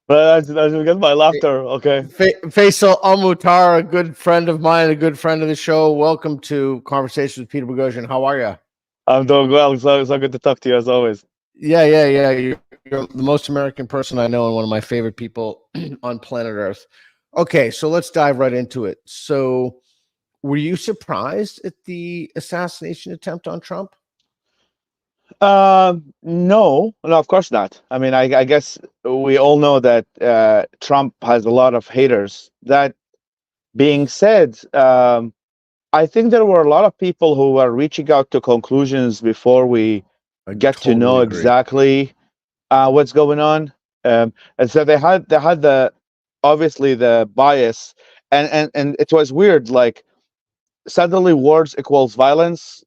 But I should get my laughter. Okay. Faisal Al Mutar, a good friend of mine, a good friend of the show. Welcome to Conversations with Peter Boghossian. How are you? I'm doing well. So good to talk to you as always. Yeah. You're the most American person I know and one of my favorite people on planet Earth. Okay, so let's dive right into it. So, were you surprised at the assassination attempt on Trump? No, of course not. I mean, I guess we all know that Trump has a lot of haters. That being said, I think there were a lot of people who were reaching out to conclusions before we I get to know totally agree. exactly what's going on. And so they had the obviously the bias, and it was weird. Like suddenly, words equals violence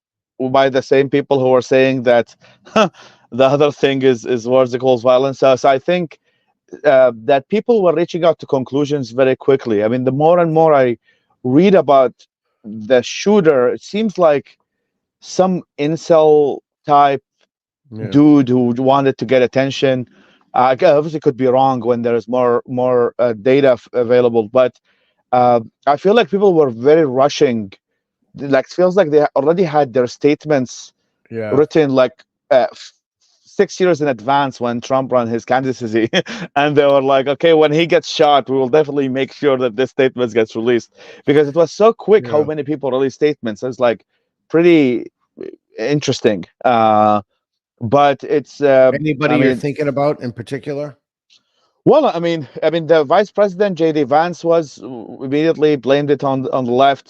by the same people who are saying that the other thing is words equals violence. So I think that people were reaching out to conclusions very quickly. I mean, the more and more I read about the shooter, it seems like some incel type Yeah. dude who wanted to get attention. Obviously, could be wrong when there's more data available, but I feel like people were very rushing. Like, it feels like they already had their statements Yeah. written like 6 years in advance when Trump ran his candidacy, and they were like, "Okay, when he gets shot, we will definitely make sure that this statement gets released," because it was so quick how Yeah. many people released statements. It's like pretty interesting. But it's, I Anybody you're mean, thinking about in particular? well, I mean, the vice president J.D. Vance was immediately blamed it on the left.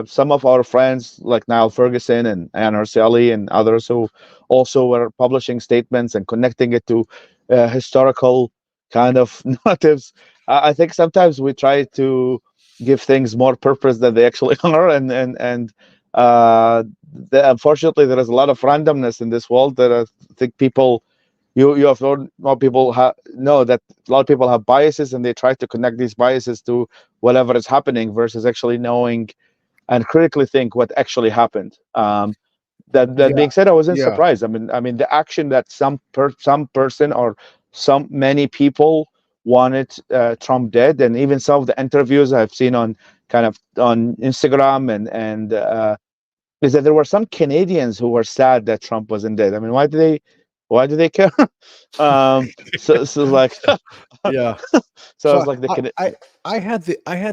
Some of our friends like Niall Ferguson and Anne Arcelli and others who also were publishing statements and connecting it to historical kind of narratives. I think sometimes we try to give things more purpose than they actually are, and uh, unfortunately, there is a lot of randomness in this world that I think people. You have more people know that a lot of people have biases, and they try to connect these biases to whatever is happening versus actually knowing and critically think what actually happened. That Yeah. being said, I wasn't Yeah. surprised. I mean, the action that some person or some many people wanted Trump dead, and even some of the interviews I've seen on kind of on Instagram and is that there were some Canadians who were sad that Trump wasn't dead. I mean, why do they care? So like, Yeah. so I So was like, I had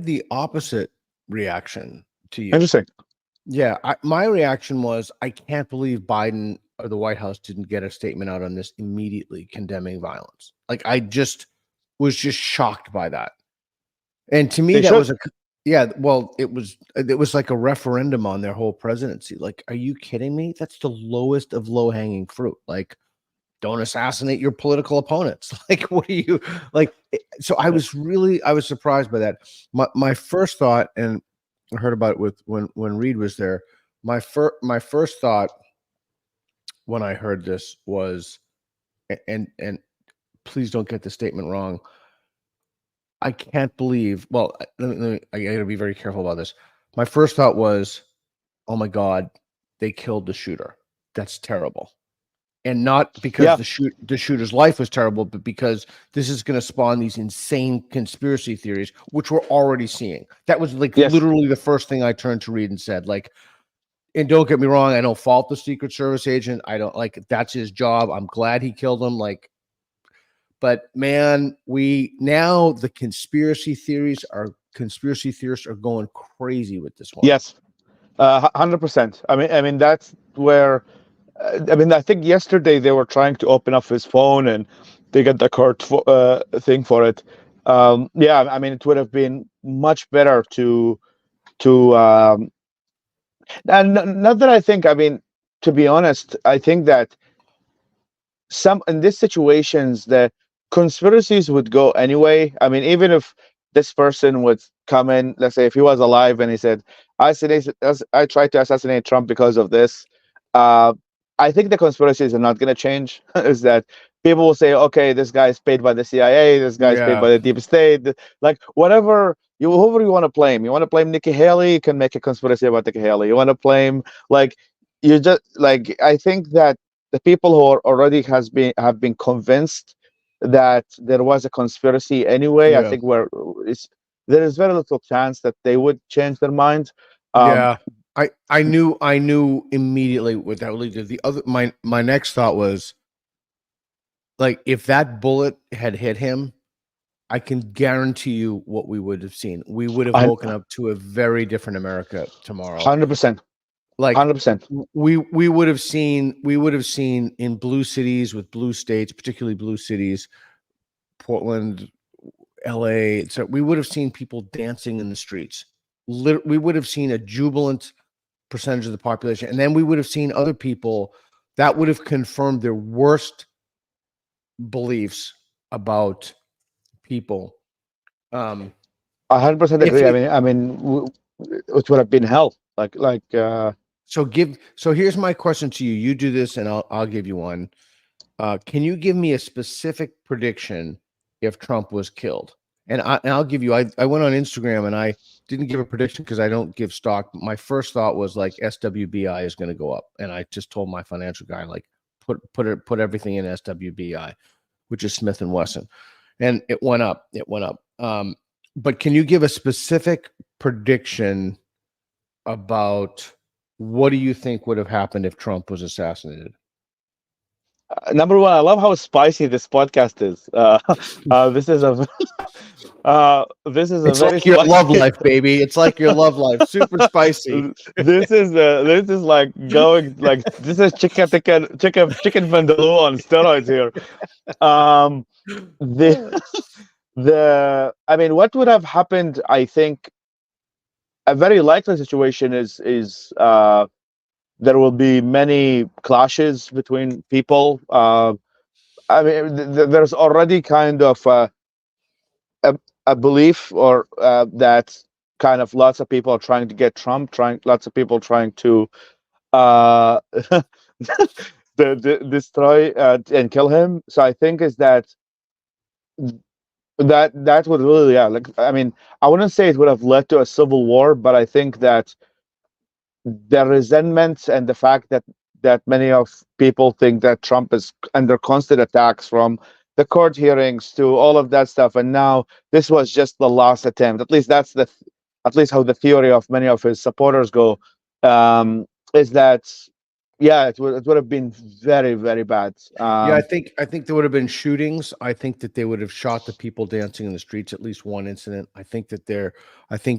the opposite reaction to you. interesting. Yeah, my reaction was I can't believe Biden or the White House didn't get a statement out on this immediately condemning violence. Like I just was just shocked by that. And to me They that should. was yeah, well it was like a referendum on their whole presidency. Like are you kidding me? That's the lowest of low-hanging fruit. Like don't assassinate your political opponents. Like, what are you like? So I was surprised by that. My first thought, and I heard about it with when Reed was there. My first thought when I heard this was, and please don't get the statement wrong. I can't believe. Well, I got to be very careful about this. My first thought was, oh my God, they killed the shooter. That's terrible. And not because Yeah. the shooter's life was terrible, but because this is going to spawn these insane conspiracy theories, which we're already seeing. That was like Yes. literally the first thing I turned to Reed and said, like, and don't get me wrong, I don't fault the Secret Service agent. I don't like that's his job. I'm glad he killed him. Like, but man, the conspiracy theorists are going crazy with this one. Yes. 100%. I mean that's where. I think yesterday they were trying to open up his phone and they got the court thing for it. Yeah. I mean, it would have been much better to and not that I think. I mean, to be honest, I think that some in these situations the conspiracies would go anyway. I mean, even if this person would come in, let's say if he was alive and he said, I tried to assassinate Trump because of this, uh, I think the conspiracies are not going to change. Is that people will say, okay, this guy is paid by the CIA, this guy is paid Yeah. by the deep state, like whatever you, whoever you want to blame. You want to blame Nikki Haley, you can make a conspiracy about Nikki Haley. You want to blame, like, you just like, I think that the people who are already have been convinced that there was a conspiracy anyway. I Yeah. think it's, there is very little chance that they would change their mind. Um, Yeah. I knew immediately what that would lead to. The other my next thought was like if that bullet had hit him, I can guarantee you what we would have seen. We would have woken up to a very different America tomorrow. 100%, Like 100%. we would have seen in blue cities with blue states, particularly blue cities, Portland, LA. So we would have seen people dancing in the streets. We would have seen a jubilant percentage of the population, and then we would have seen other people that would have confirmed their worst beliefs about people. Um, 100% if agree. it, It would have been hell. so here's my question to you. You do this, and I'll give you one. Can you give me a specific prediction if Trump was killed? And I'll give you. I went on Instagram and I didn't give a prediction because I don't give stock. My first thought was like SWBI is going to go up, and I just told my financial guy like put everything in SWBI, which is Smith and Wesson, and it went up. It went up. But can you give a specific prediction about what do you think would have happened if Trump was assassinated? Number one, I love how spicy this podcast is. This is a this is a It's very like your love spicy. life, baby. It's like your love life. Super spicy. This is like going like this is chicken vindaloo on steroids here. Um, the I mean, what would have happened? I think a very likely situation is there will be many clashes between people. There's already kind of a, a belief or that kind of lots of people are trying to get Trump, trying lots of people trying to uh, destroy and kill him. So I think is that would really, yeah, like I mean, I wouldn't say it would have led to a civil war, but I think that the resentment and the fact that many of people think that Trump is under constant attacks from the court hearings to all of that stuff, and now this was just the last attempt. At least that's at least how the theory of many of his supporters go. Is that yeah, it would have been very very bad. Yeah, I think there would have been shootings. I think that they would have shot the people dancing in the streets. At least one incident. I think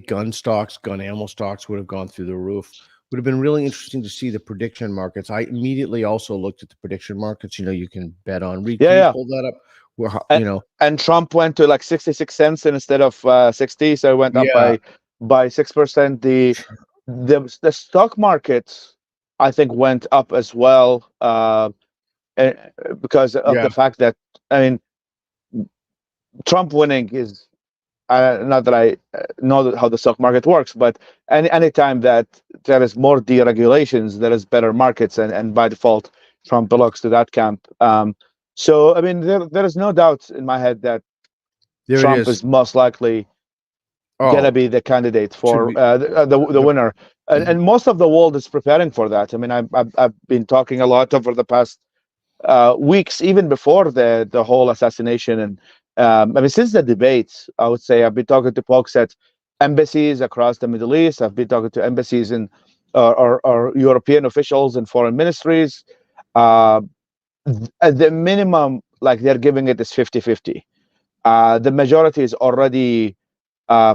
gun stocks, gun ammo stocks would have gone through the roof. Would have been really interesting to see the prediction markets. I immediately also looked at the prediction markets. You know, you can bet on. Reed, Yeah, can you yeah. pull that up? Where And, and Trump went to like 66 cents instead of 60, so it went up yeah, by 6%. The stock market, I think, went up as well, because of yeah, the fact that I mean Trump winning is not that I know how the stock market works, but any time that there is more deregulations, there is better markets, and by default, Trump belongs to that camp. So I mean, there is no doubt in my head that there it Trump is. is most likely gonna Oh, be the candidate should for be the the winner, and most of the world is preparing for that. I mean, I've been talking a lot over the past weeks, even before the whole assassination, and I mean, since the debate, I would say I've been talking to folks at embassies across the Middle East. I've been talking to embassies in or European officials and foreign ministries. Uh, at the minimum, like they're giving it is 50-50. The majority is already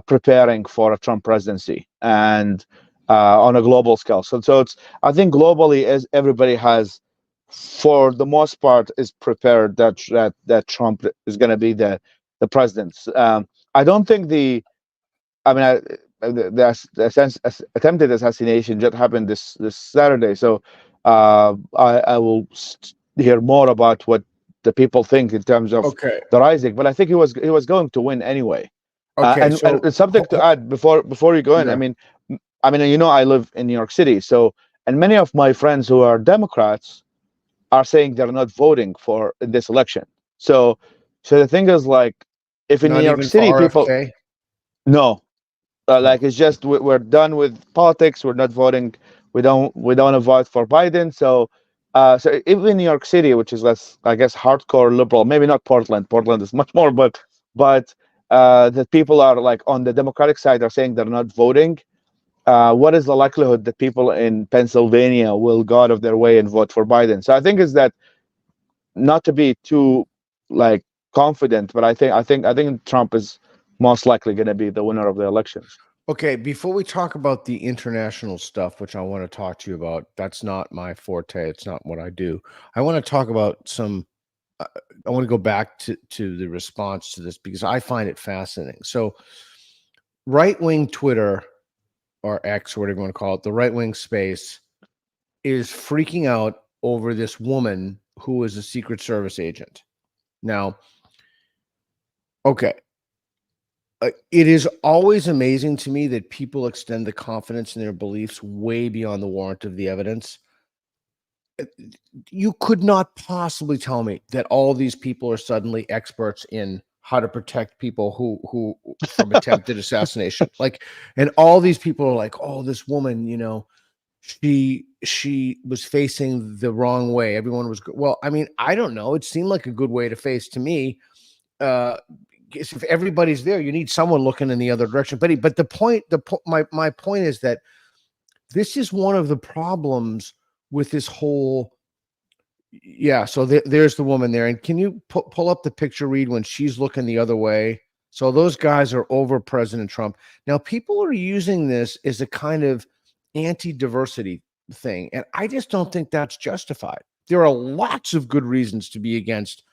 preparing for a Trump presidency and on a global scale. So it's I think globally as everybody has, for the most part, is prepared that Trump is going to be the president. I don't think I mean the attempted assassination just happened this Saturday. So I will hear more about what the people think in terms of okay. the rising. But I think he was going to win anyway. Okay, so And something to add before you go in. yeah, I mean, I live in New York City, so and many of my friends who are Democrats are saying they're not voting for this election. So, the thing is, like, if in New not York even for City people RFK. no, Oh, like it's just we're done with politics. We're not voting. We don't want to vote for Biden. So So even in New York City, which is less, I guess, hardcore liberal, maybe not Portland. Portland is much more, but that people are like on the Democratic side are saying they're not voting. What is the likelihood that people in Pennsylvania will go out of their way and vote for Biden? So I think is that not to be too like confident, but I think Trump is most likely going to be the winner of the elections. Okay, before we talk about the international stuff, which I want to talk to you about, that's not my forte. It's not what I do. I want to talk about some. Uh, I want to go back to the response to this because I find it fascinating. So, right wing Twitter or X or whatever you want to call it, the right wing space is freaking out over this woman who is a Secret Service agent. Now, okay, it is always amazing to me that people extend the confidence in their beliefs way beyond the warrant of the evidence. You could not possibly tell me that all these people are suddenly experts in how to protect people who from attempted assassination. Like, and all these people are like, oh, this woman, she was facing the wrong way. Everyone was well. I mean, I don't know. It seemed like a good way to face to me. If everybody's there, you need someone looking in the other direction. But my point is that this is one of the problems with this whole. Yeah, so there's the woman there, and can you pull up the picture, Reed, when she's looking the other way? So those guys are over President Trump. Now, people are using this as a kind of anti-diversity thing, and I just don't think that's justified. There are lots of good reasons to be against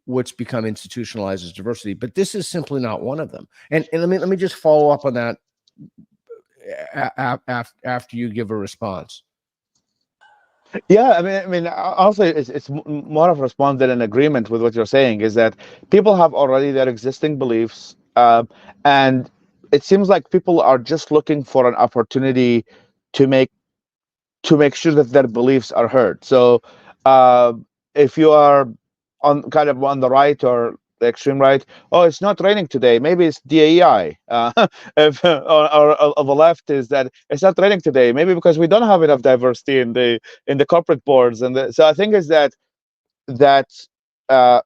what's become institutionalized as diversity, but this is simply not one of them. And let me just follow up on that after you give a response. Yeah, I mean, also it's more of a response than an agreement with what you're saying. Is that people have already their existing beliefs, and it seems like people are just looking for an opportunity to make sure that their beliefs are heard. So, uh, if you are on kind of on the right or the extreme right, oh, it's not raining today. Maybe it's DAEI. If or the left is that it's not raining today. Maybe because we don't have enough diversity in the corporate boards. So I think is that uh,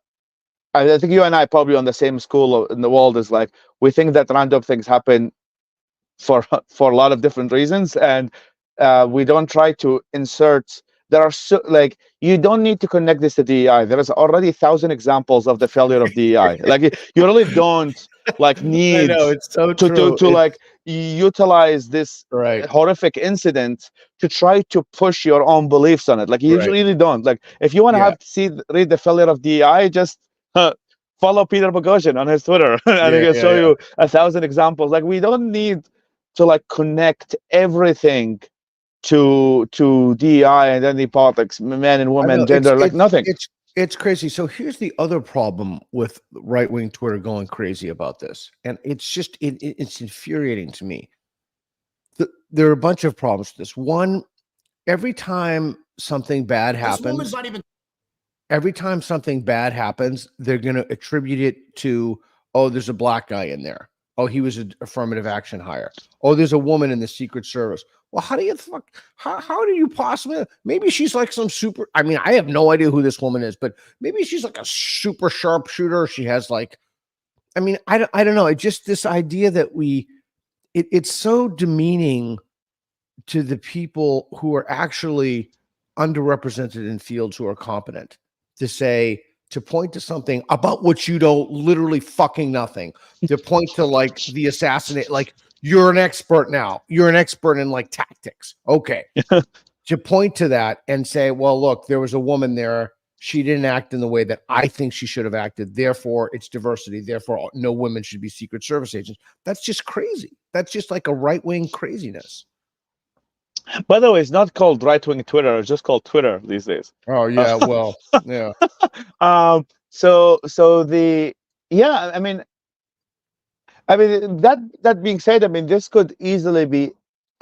I think you and I probably on the same school in the world is like we think that random things happen for a lot of different reasons, and we don't try to insert. There are so like you don't need to connect this to DEI. There is already 1,000 examples of the failure of DEI. Like you really don't like I need know it's so to true. like utilize this Right, horrific incident to try to push your own beliefs on it. Like you right, really don't. Like if you want to yeah, have read the failure of DEI, just follow Peter Boghossian on his Twitter, and he yeah, can yeah, show yeah. you 1,000 examples. Like we don't need to like connect everything to DEI and then the politics, men and I women, know gender, like nothing. it's crazy. So here's the other problem with right wing Twitter going crazy about this, and it's just it's infuriating to me. There are a bunch of problems with this. One, every time something bad happens, every time something bad happens, they're going to attribute it to, oh, there's a black guy in there. Oh, he was an affirmative action hire. Oh, there's a woman in the Secret Service. Well, how do you possibly, maybe she's like some super, I mean, I have no idea who this woman is, but maybe she's like a super sharpshooter. She has like, I mean, I don't know. It just, this idea that it's so demeaning to the people who are actually underrepresented in fields who are competent to say, to point to something about which you know literally fucking nothing, to point to like the assassinate, like you're an expert now, you're an expert in like tactics. Okay. To point to that and say, well, look, there was a woman there. She didn't act in the way that I think she should have acted. Therefore, it's diversity. Therefore, no women should be Secret Service agents. That's just crazy. That's just like a right wing craziness. By the way, it's not called right wing Twitter; it's just called Twitter these days. Oh yeah, well, yeah. So the yeah, I mean that being said, I mean this could easily be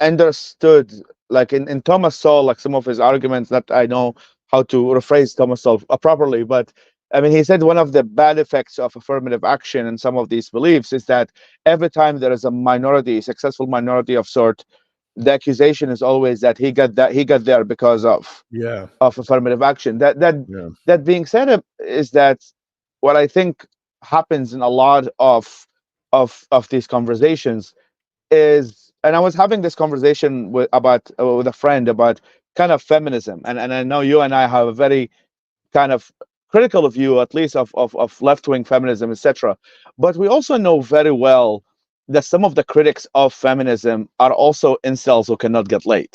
understood, like in Thomas Sowell, like some of his arguments that I know how to rephrase Thomas Sowell properly, but I mean he said one of the bad effects of affirmative action and some of these beliefs is that every time there is a minority, successful minority of sort, the accusation is always that he got there because Yeah. of affirmative action. Yeah. That being said, is that what I think happens in a lot of these conversations is, and I was having this conversation with a friend about kind of feminism, and I know you and I have a very kind of critical view, at least of left wing feminism, etc. But we also know very well that some of the critics of feminism are also incels who cannot get laid.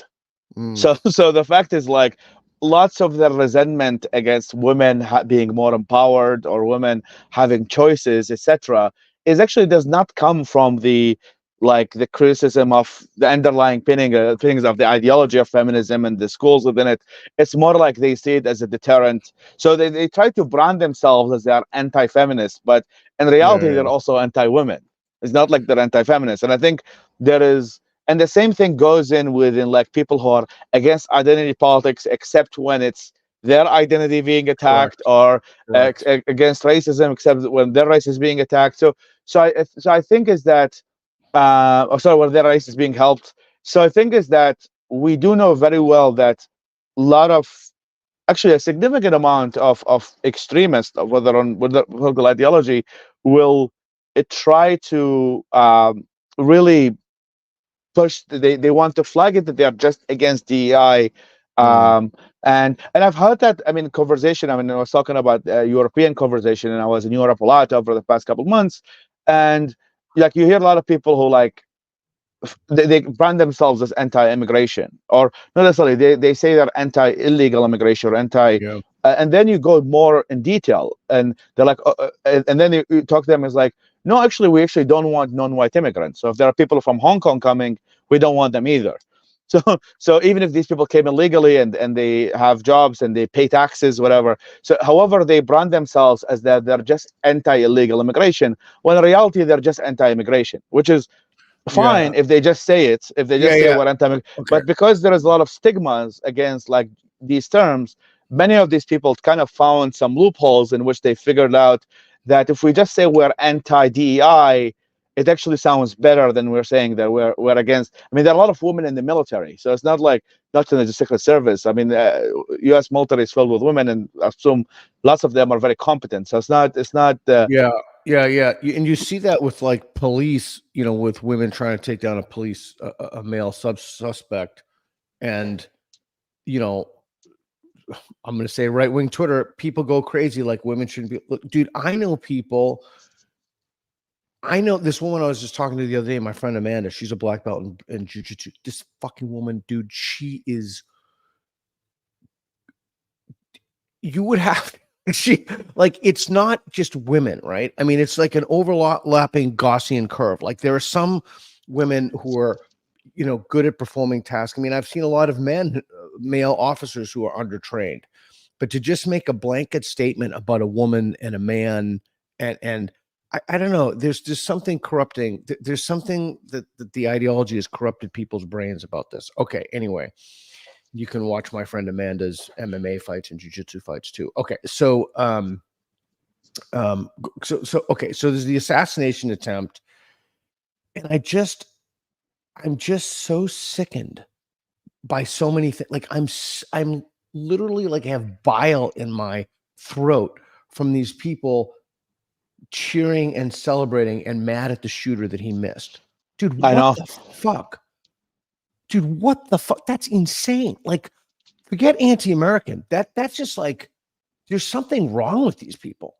Mm. So the fact is, like, lots of the resentment against women being more empowered or women having choices, etc., is actually does not come from the criticism of the underlying pinnings of the ideology of feminism and the schools within it. It's more like they see it as a deterrent. So they try to brand themselves as they are anti-feminist, but in Yeah. reality Yeah. they're also anti-women. It's not like they're anti-feminist. And I think there is, and the same thing goes in within, like, people who are against identity politics, except when it's their identity being attacked, Correct. or Correct. against racism, except when their race is being attacked. So I think is that, oh, sorry, when their race is being helped. So I think is that we do know very well that a lot of, actually a significant amount of extremists, whether on with the political ideology, will try to really push. They want to flag it that they are just against DEI. Mm. um and I've heard that, I mean, conversation. I mean, I was talking about European conversation, and I was in Europe a lot over the past couple of months. And like, you hear a lot of people who, like, they brand themselves as anti-immigration, or not necessarily. They say they're anti-illegal immigration or anti. Yeah. And then you go more in detail, and they're like, and then you talk to them, as like, no, actually, we actually don't want non-white immigrants. So if there are people from Hong Kong coming, we don't want them either. So so even if these people came illegally, and they have jobs and they pay taxes, whatever. So however, they brand themselves as that they're just anti-illegal immigration, when in reality they're just anti-immigration, which is Yeah. fine if they just say it, if they Yeah. just say Yeah. what anti. Okay. But because there is a lot of stigmas against, like, these terms, many of these people kind of found some loopholes in which they figured out that if we just say we're anti-DEI, it actually sounds better than we're saying that we're against. I mean, there are a lot of women in the military, so it's not like, not in the Secret Service. I mean, U.S. military is filled with women, and I assume lots of them are very competent. So it's not Yeah, yeah, yeah. And you see that with like police, with women trying to take down a male suspect, and you know, I'm going to say right wing Twitter, people go crazy like women shouldn't be. Look, dude, I know people. I know this woman I was just talking to the other day, my friend Amanda. She's a black belt in jiu-jitsu. This fucking woman, dude, she is. You would have she like it's not just women, right? I mean, it's like an overlapping Gaussian curve. Like there are some women who are, good at performing tasks. I mean, I've seen a lot of male officers who are undertrained, but to just make a blanket statement about a woman and a man, and I don't know, there's just something corrupting. There's something that the ideology has corrupted people's brains about this. Okay, anyway, you can watch my friend Amanda's MMA fights and jiu-jitsu fights too. Okay, so there's the assassination attempt, and I'm just so sickened by so many things. Like I'm literally like have bile in my throat from these people cheering and celebrating and mad at the shooter that he missed. Dude, I what know. the fuck? Dude, what the fuck? That's insane. Like, forget anti-American. That's just like there's something wrong with these people.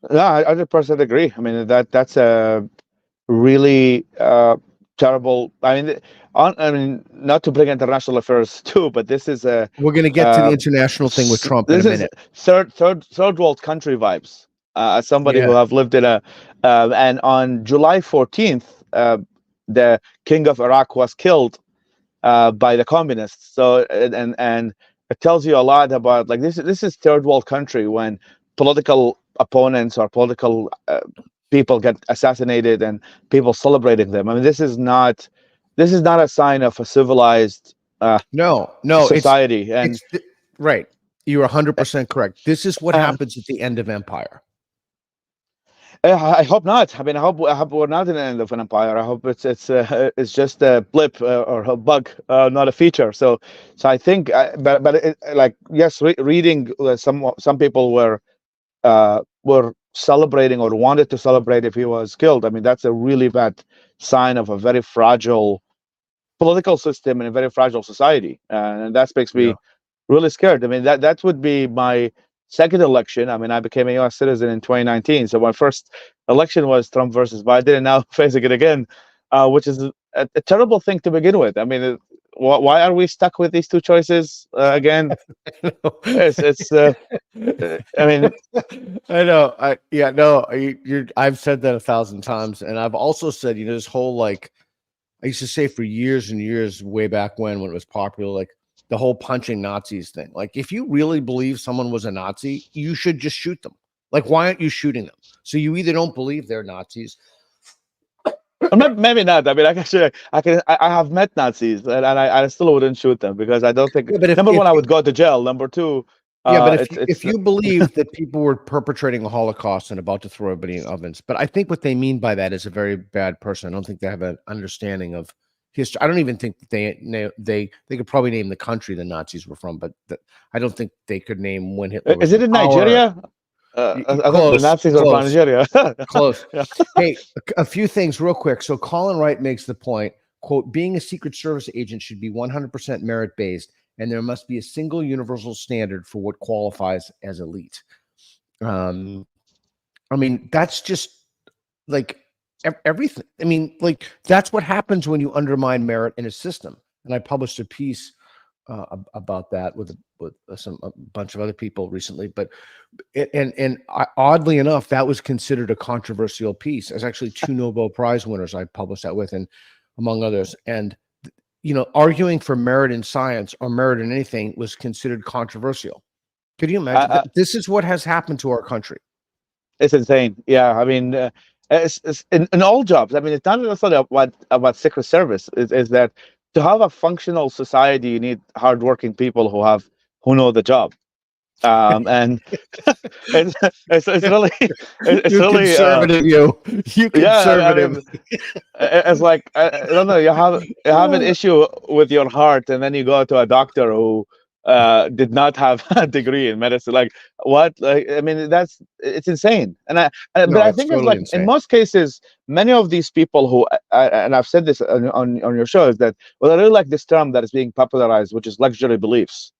Yeah, I 100% agree. I mean, that's a really terrible. I mean, not to bring international affairs too, but this is a We're going to get to the uh, international thing with Trump in a this is minute. third world country vibes. As somebody who Yeah. have lived in a, and on July 14th, the king of Iraq was killed by the communists. So and it tells you a lot about, like, this is third world country when political opponents or political people get assassinated and people celebrating them. I mean, this is not a sign of a civilized No, society. And right. You're 100% correct. This is what happens at the end of empire. I hope not. I mean, I hope we're not in the end of an empire. I hope it's just a blip or a bug, not a feature. So I think, but like yes, reading some people were celebrating or wanted to celebrate if he was killed. I mean, that's a really bad sign of a very fragile political system and a very fragile society, and that makes Yeah. me really scared. I mean, that would be my second election. I mean, I became a U.S. citizen in 2019, so my first election was Trump versus Biden, and now facing it again, which is a terrible thing to begin with. I mean, why are we stuck with these two choices again? It's. I mean, I know. I yeah, no, I've said that 1,000 times, and I've also said, this whole like I used to say for years and years, way back when it was popular, like the whole punching Nazis thing. Like, if you really believe someone was a Nazi, you should just shoot them. Like, why aren't you shooting them? So you either don't believe they're Nazis. or maybe not. I mean, I have met Nazis, and I still wouldn't shoot them because I don't think Yeah, but number one I would go to jail. Number two, yeah, but it's if you believe that people were perpetrating a Holocaust and about to throw everybody in ovens, but I think what they mean by that is a very bad person. I don't think they have an understanding of history. I don't even think that they could probably name the country the Nazis were from, but I don't think they could name when Hitler was is in it in power. Nigeria? I thought the Close, Nazis were from close, Nigeria. close. Yeah. Hey, a few things real quick. So Colin Wright makes the point, quote, being a Secret Service agent should be 100% merit based, and there must be a single universal standard for what qualifies as elite. I mean, that's just like everything. I mean, like that's what happens when you undermine merit in a system. And I published a piece about that with a bunch of other people recently. But oddly enough, that was considered a controversial piece. There's actually 2 Nobel Prize winners I published that with, and among others. And arguing for merit in science or merit in anything was considered controversial. Could you imagine I, that? This is what has happened to our country. it's insane. Yeah, I mean, it's in all jobs. I mean, it's not necessarily about Secret Service. Is that to have a functional society, you need hardworking people who know the job. And it's it's really it's You really conservative, you yeah. I conservative. mean, it's like I don't know. You have an issue with your heart, and then you go to a doctor who did not have a degree in medicine. Like what? Like I mean, it's insane. But No, I it's think it's totally like in insane. most cases, many of these people who and I've said this on your show is that I really like this term that is being popularized, which is luxury beliefs.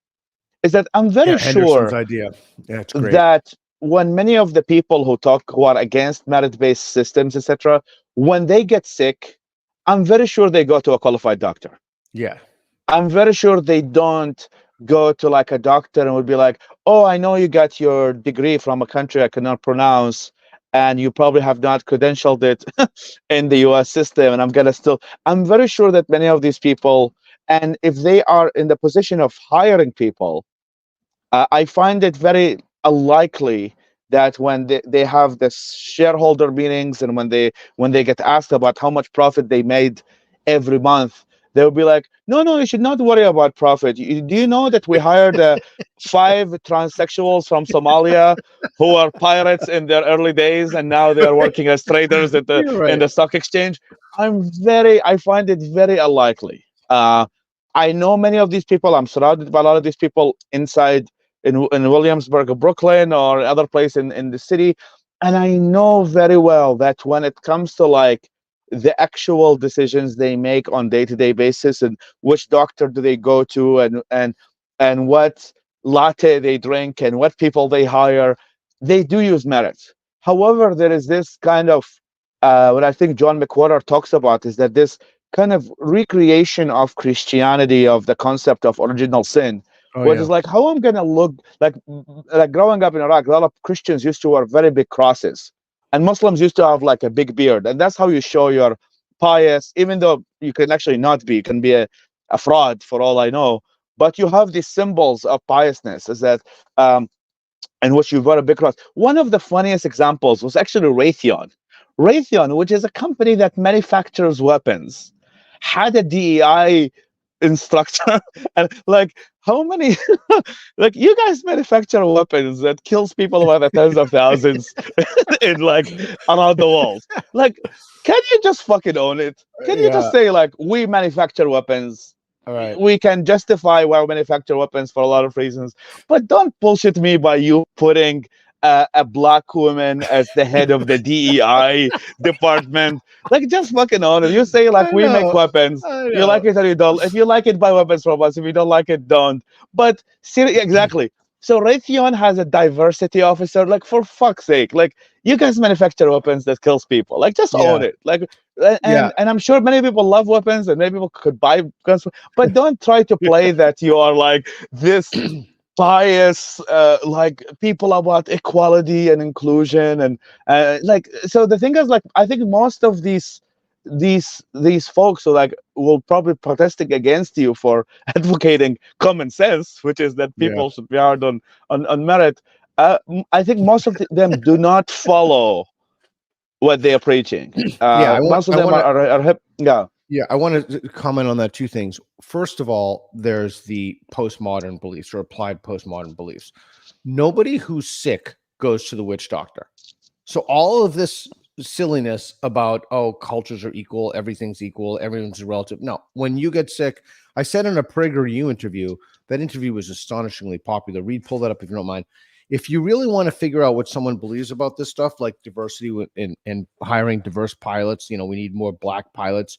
Is that I'm very Yeah, Henderson's sure idea. Yeah, it's great. that when many of the people who are against merit-based systems, etc., when they get sick, I'm very sure they go to a qualified doctor. Yeah. I'm very sure they don't go to like a doctor and would be like, "Oh, I know you got your degree from a country I cannot pronounce, and you probably have not credentialed it in the U.S. system." And I'm gonna still. I'm very sure that many of these people, and if they are in the position of hiring people, I find it very unlikely that when they have the shareholder meetings and when they get asked about how much profit they made every month, they'll be like, no, no, you should not worry about profit. Do you know that we hired 5 transsexuals from Somalia who are pirates in their early days and now they are working as traders You're in right. the stock exchange? I find it very unlikely. I know many of these people. I'm surrounded by a lot of these people inside in Williamsburg, Brooklyn, or other place in the city, and I know very well that when it comes to like the actual decisions they make on day-to-day basis and which doctor do they go to and what latte they drink and what people they hire, they do use merit. However, there is this kind of what I think John McWhorter talks about is that this kind of recreation of Christianity of the concept of original sin, Oh which yeah. is like how I'm gonna look like growing up in Iraq. A lot of Christians used to wear very big crosses, and Muslims used to have like a big beard, and that's how you show you're pious. Even though you can actually not be, you can be a fraud for all I know. But you have these symbols of piousness, is that in which you wear a big cross. One of the funniest examples was actually Raytheon. Raytheon, which is a company that manufactures weapons, had a DEI instructor. And like, how many, like, you guys manufacture weapons that kills people by the tens of thousands in like around the world. Like, can you just fucking own it? Can you just Yeah. say like, we manufacture weapons? All right. We can justify why we manufacture weapons for a lot of reasons, but don't bullshit me by you putting a black woman as the head of the DEI department. Like, just fucking own it. You say like, I we make know. weapons. I You like know. it or you don't. If you like it, buy weapons from us. If you don't like it, don't. But exactly. So Raytheon has a diversity officer. Like, for fuck's sake, like, you guys manufacture weapons that kills people. Like, just own Yeah. it. Like, Yeah. and I'm sure many people love weapons and many people could buy guns, but don't try to play that you are like this pious, like, people about equality and inclusion. And like, so the thing is, like, I think most of these folks who like will probably protesting against you for advocating common sense, which is that Yeah. people should be hard on merit. I think most of them do not follow what they are preaching. Yeah. Most of I them want to. are hip. Yeah. Yeah, I want to comment on that two things. First of all, there's the postmodern beliefs or applied postmodern beliefs. Nobody who's sick goes to the witch doctor. So all of this silliness about, oh, cultures are equal, everything's equal, everyone's relative. No, when you get sick, I said in a PragerU interview, that interview was astonishingly popular. Reed, pull that up if you don't mind. If you really want to figure out what someone believes about this stuff, like diversity and hiring diverse pilots, we need more black pilots.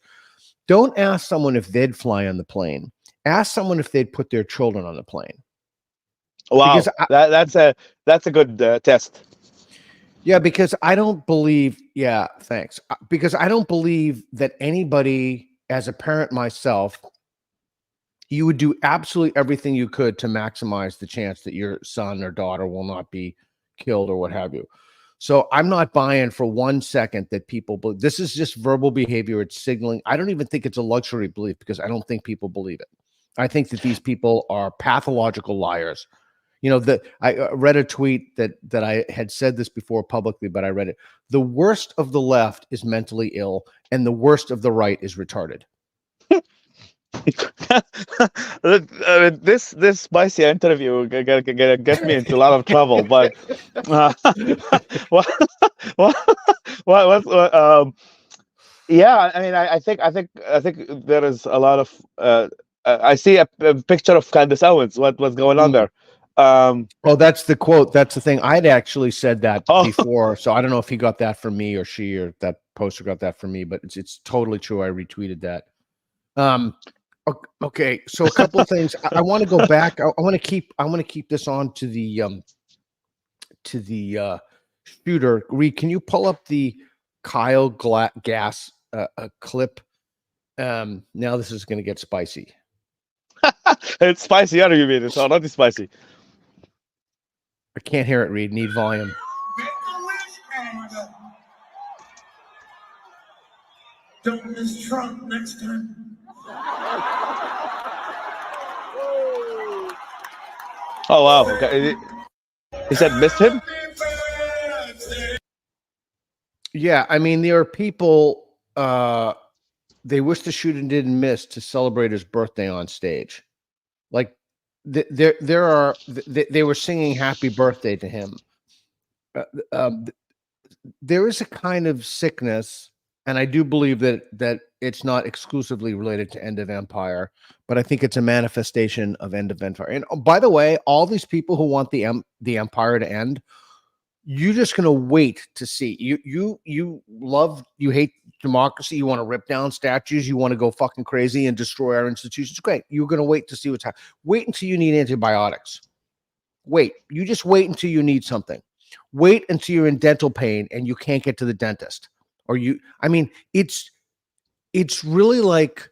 Don't ask someone if they'd fly on the plane. Ask someone if they'd put their children on the plane. Wow, Because that's a good test. because I don't believe. Yeah, thanks. Because I don't believe that anybody, as a parent myself, you would do absolutely everything you could to maximize the chance that your son or daughter will not be killed or what have you. So I'm not buying for 1 second that people believe this is just verbal behavior. It's signaling. I don't even think it's a luxury belief because I don't think people believe it. I think that these people are pathological liars. That I read a tweet that I had said this before publicly, but I read it. The worst of the left is mentally ill, and the worst of the right is retarded. This spicy interview gonna get me into a lot of trouble. But uh, what, what, yeah, I mean, I think there is a lot of. I see a picture of Candace Owens. What's going on there? Oh, that's the quote. That's the thing. I'd actually said that Oh, before, so I don't know if he got that from me or she or that poster got that from me, but it's totally true. I retweeted that. Okay, so a couple of things. I want to go back. I want to keep this on to the shooter. Reed, can you pull up the Kyle Gass clip? Now this is going to get spicy. it's spicy. How do you mean? It's already spicy. I can't hear it, Reed. Need volume. Don't miss Trump next time. Oh wow. Okay. He said missed him. Yeah, I mean there are people. They wish the shooter didn't miss to celebrate his birthday on stage. Like there are they were singing happy birthday to him. There is a kind of sickness, and I do believe that it's not exclusively related to End of Empire, but I think it's a manifestation of End of Empire. And by the way, all these people who want the empire to end, you're just going to wait to see. You hate democracy. You want to rip down statues. You want to go fucking crazy and destroy our institutions. Great. You're going to wait to see what's happening. Wait until you need antibiotics. Wait. You just wait until you need something. Wait until you're in dental pain and you can't get to the dentist. It's really like,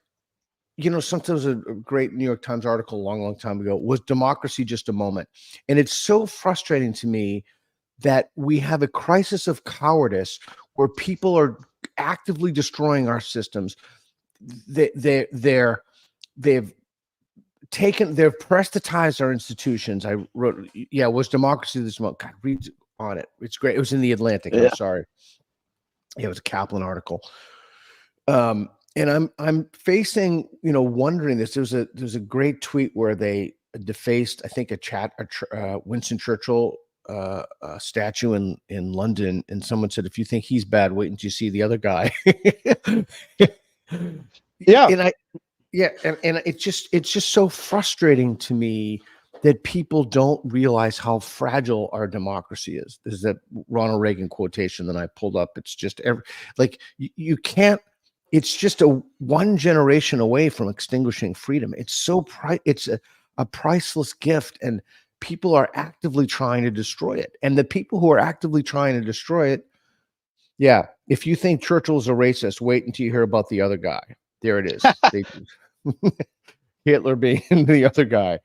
sometimes a great New York Times article a long, long time ago, was democracy just a moment? And it's so frustrating to me that we have a crisis of cowardice where people are actively destroying our systems. They've prestatized our institutions. I wrote, was democracy this moment? God, read on it. It's great. It was in the Atlantic. Yeah. I'm sorry. It was a Kaplan article. And I'm facing, wondering this. There's a great tweet where they defaced, I think, Winston Churchill statue in London, and someone said, if you think he's bad, wait until you see the other guy. Yeah. And and it's just so frustrating to me that people don't realize how fragile our democracy is. There's that Ronald Reagan quotation that I pulled up. It's just you can't. It's just one generation away from extinguishing freedom. It's a priceless gift, and people are actively trying to destroy it. And the people who are actively trying to destroy it, yeah. If you think Churchill's a racist, wait until you hear about the other guy. There it is. Hitler being the other guy.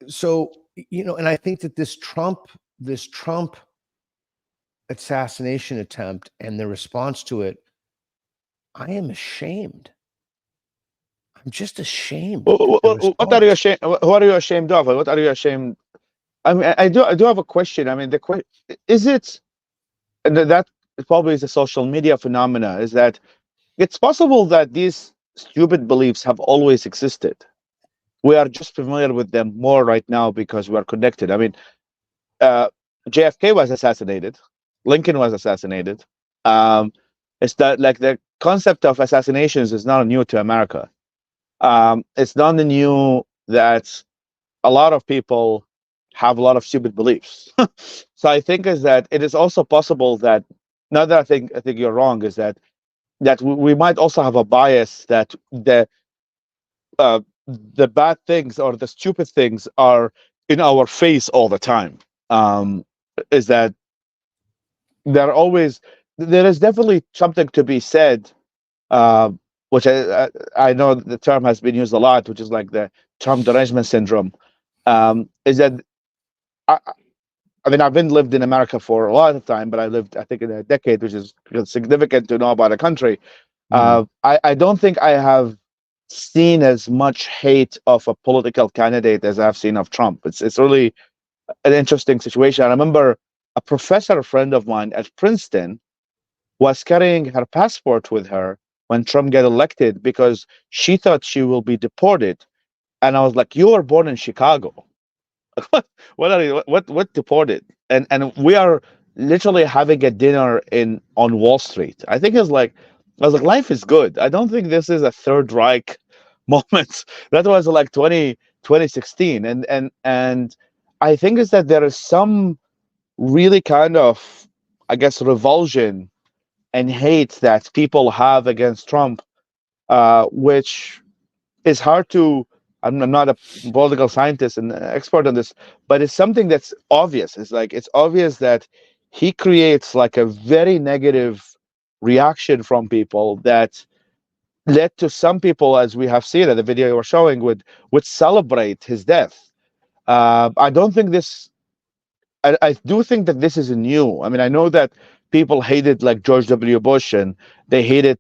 So, and I think that this Trump assassination attempt and the response to it, I am ashamed. I'm just ashamed. What are you ashamed? What are you ashamed of? What are you ashamed? I mean, I do have a question. I mean, the question is it, and that probably is a social media phenomena. Is that it's possible that these stupid beliefs have always existed. We are just familiar with them more right now because we are connected. I mean, uh, JFK was assassinated, Lincoln was assassinated. Um, it's that like the concept of assassinations is not new to America. It's not new that a lot of people have a lot of stupid beliefs. So I think is that it is also possible that, not that I think you're wrong, is that we might also have a bias that the bad things or the stupid things are in our face all the time. Is that there is definitely something to be said, uh, which I know the term has been used a lot, which is like the Trump derangement syndrome. Is that I, I mean, I've been lived in America for a lot of time, but I lived, I think, in a decade, which is significant to know about a country. I don't think I have seen as much hate of a political candidate as I've seen of Trump. It's really an interesting situation. I remember a professor friend of mine at Princeton was carrying her passport with her when Trump got elected because she thought she will be deported. And I was like, "You were born in Chicago. What are you? What deported?" And we are literally having a dinner in on Wall Street. I think it's like I was like, life is good. I don't think this is a Third Reich moment. That was like 2016, and I think is that there is some really kind of, I guess, revulsion and hate that people have against Trump, which is hard to. I'm not a political scientist and expert on this, but it's something that's obvious. It's like it's obvious that he creates like a very negative reaction from people that led to some people, as we have seen in the video you were showing, would celebrate his death. I don't think this. I do think that this is new. I mean, I know that people hated like George W. Bush and they hated.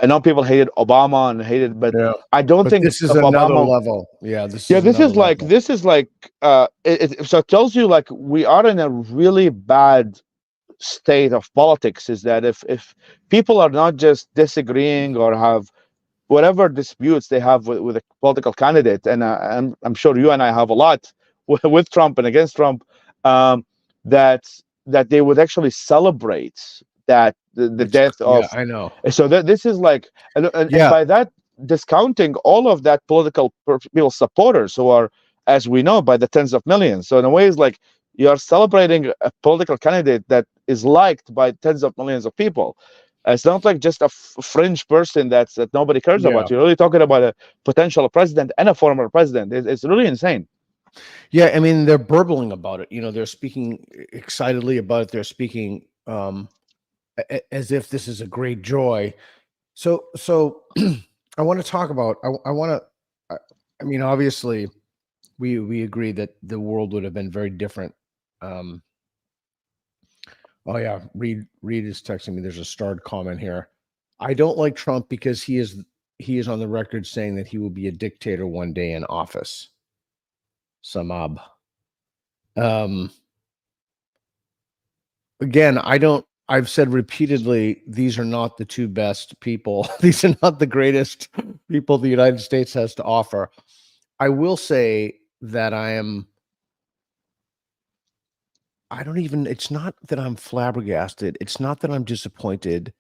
I know people hated Obama and hated, but Yeah. I don't But think this is of another Obama. level. Yeah, this Yeah, is another level. this is like so it tells you like we are in a really bad state of politics. Is that if people are not just disagreeing or have whatever disputes they have with a political candidate, and I'm sure you and I have a lot with Trump and against Trump, um, that that they would actually celebrate that the death Yeah, of. I know. So that this is like, and Yeah, by that discounting all of that political people supporters who are, as we know, by the tens of millions. So in a way, it's like you are celebrating a political candidate that is liked by tens of millions of people. It's not like just a fringe person that nobody cares yeah, about. You're really talking about a potential president and a former president. It's really insane. yeah. I mean, they're burbling about it. They're speaking excitedly about it. They're speaking as if this is a great joy. So I want to talk about. I want to. I mean, obviously, we agree that the world would have been very different. Um, oh yeah, Reed is texting me. There's a starred comment here. I don't like Trump because he is on the record saying that he will be a dictator one day in office. Samab. Um, again, I don't I've said repeatedly, these are not the two best people. These are not the greatest people the United States has to offer. I will say that it's not that I'm flabbergasted. It's not that I'm disappointed.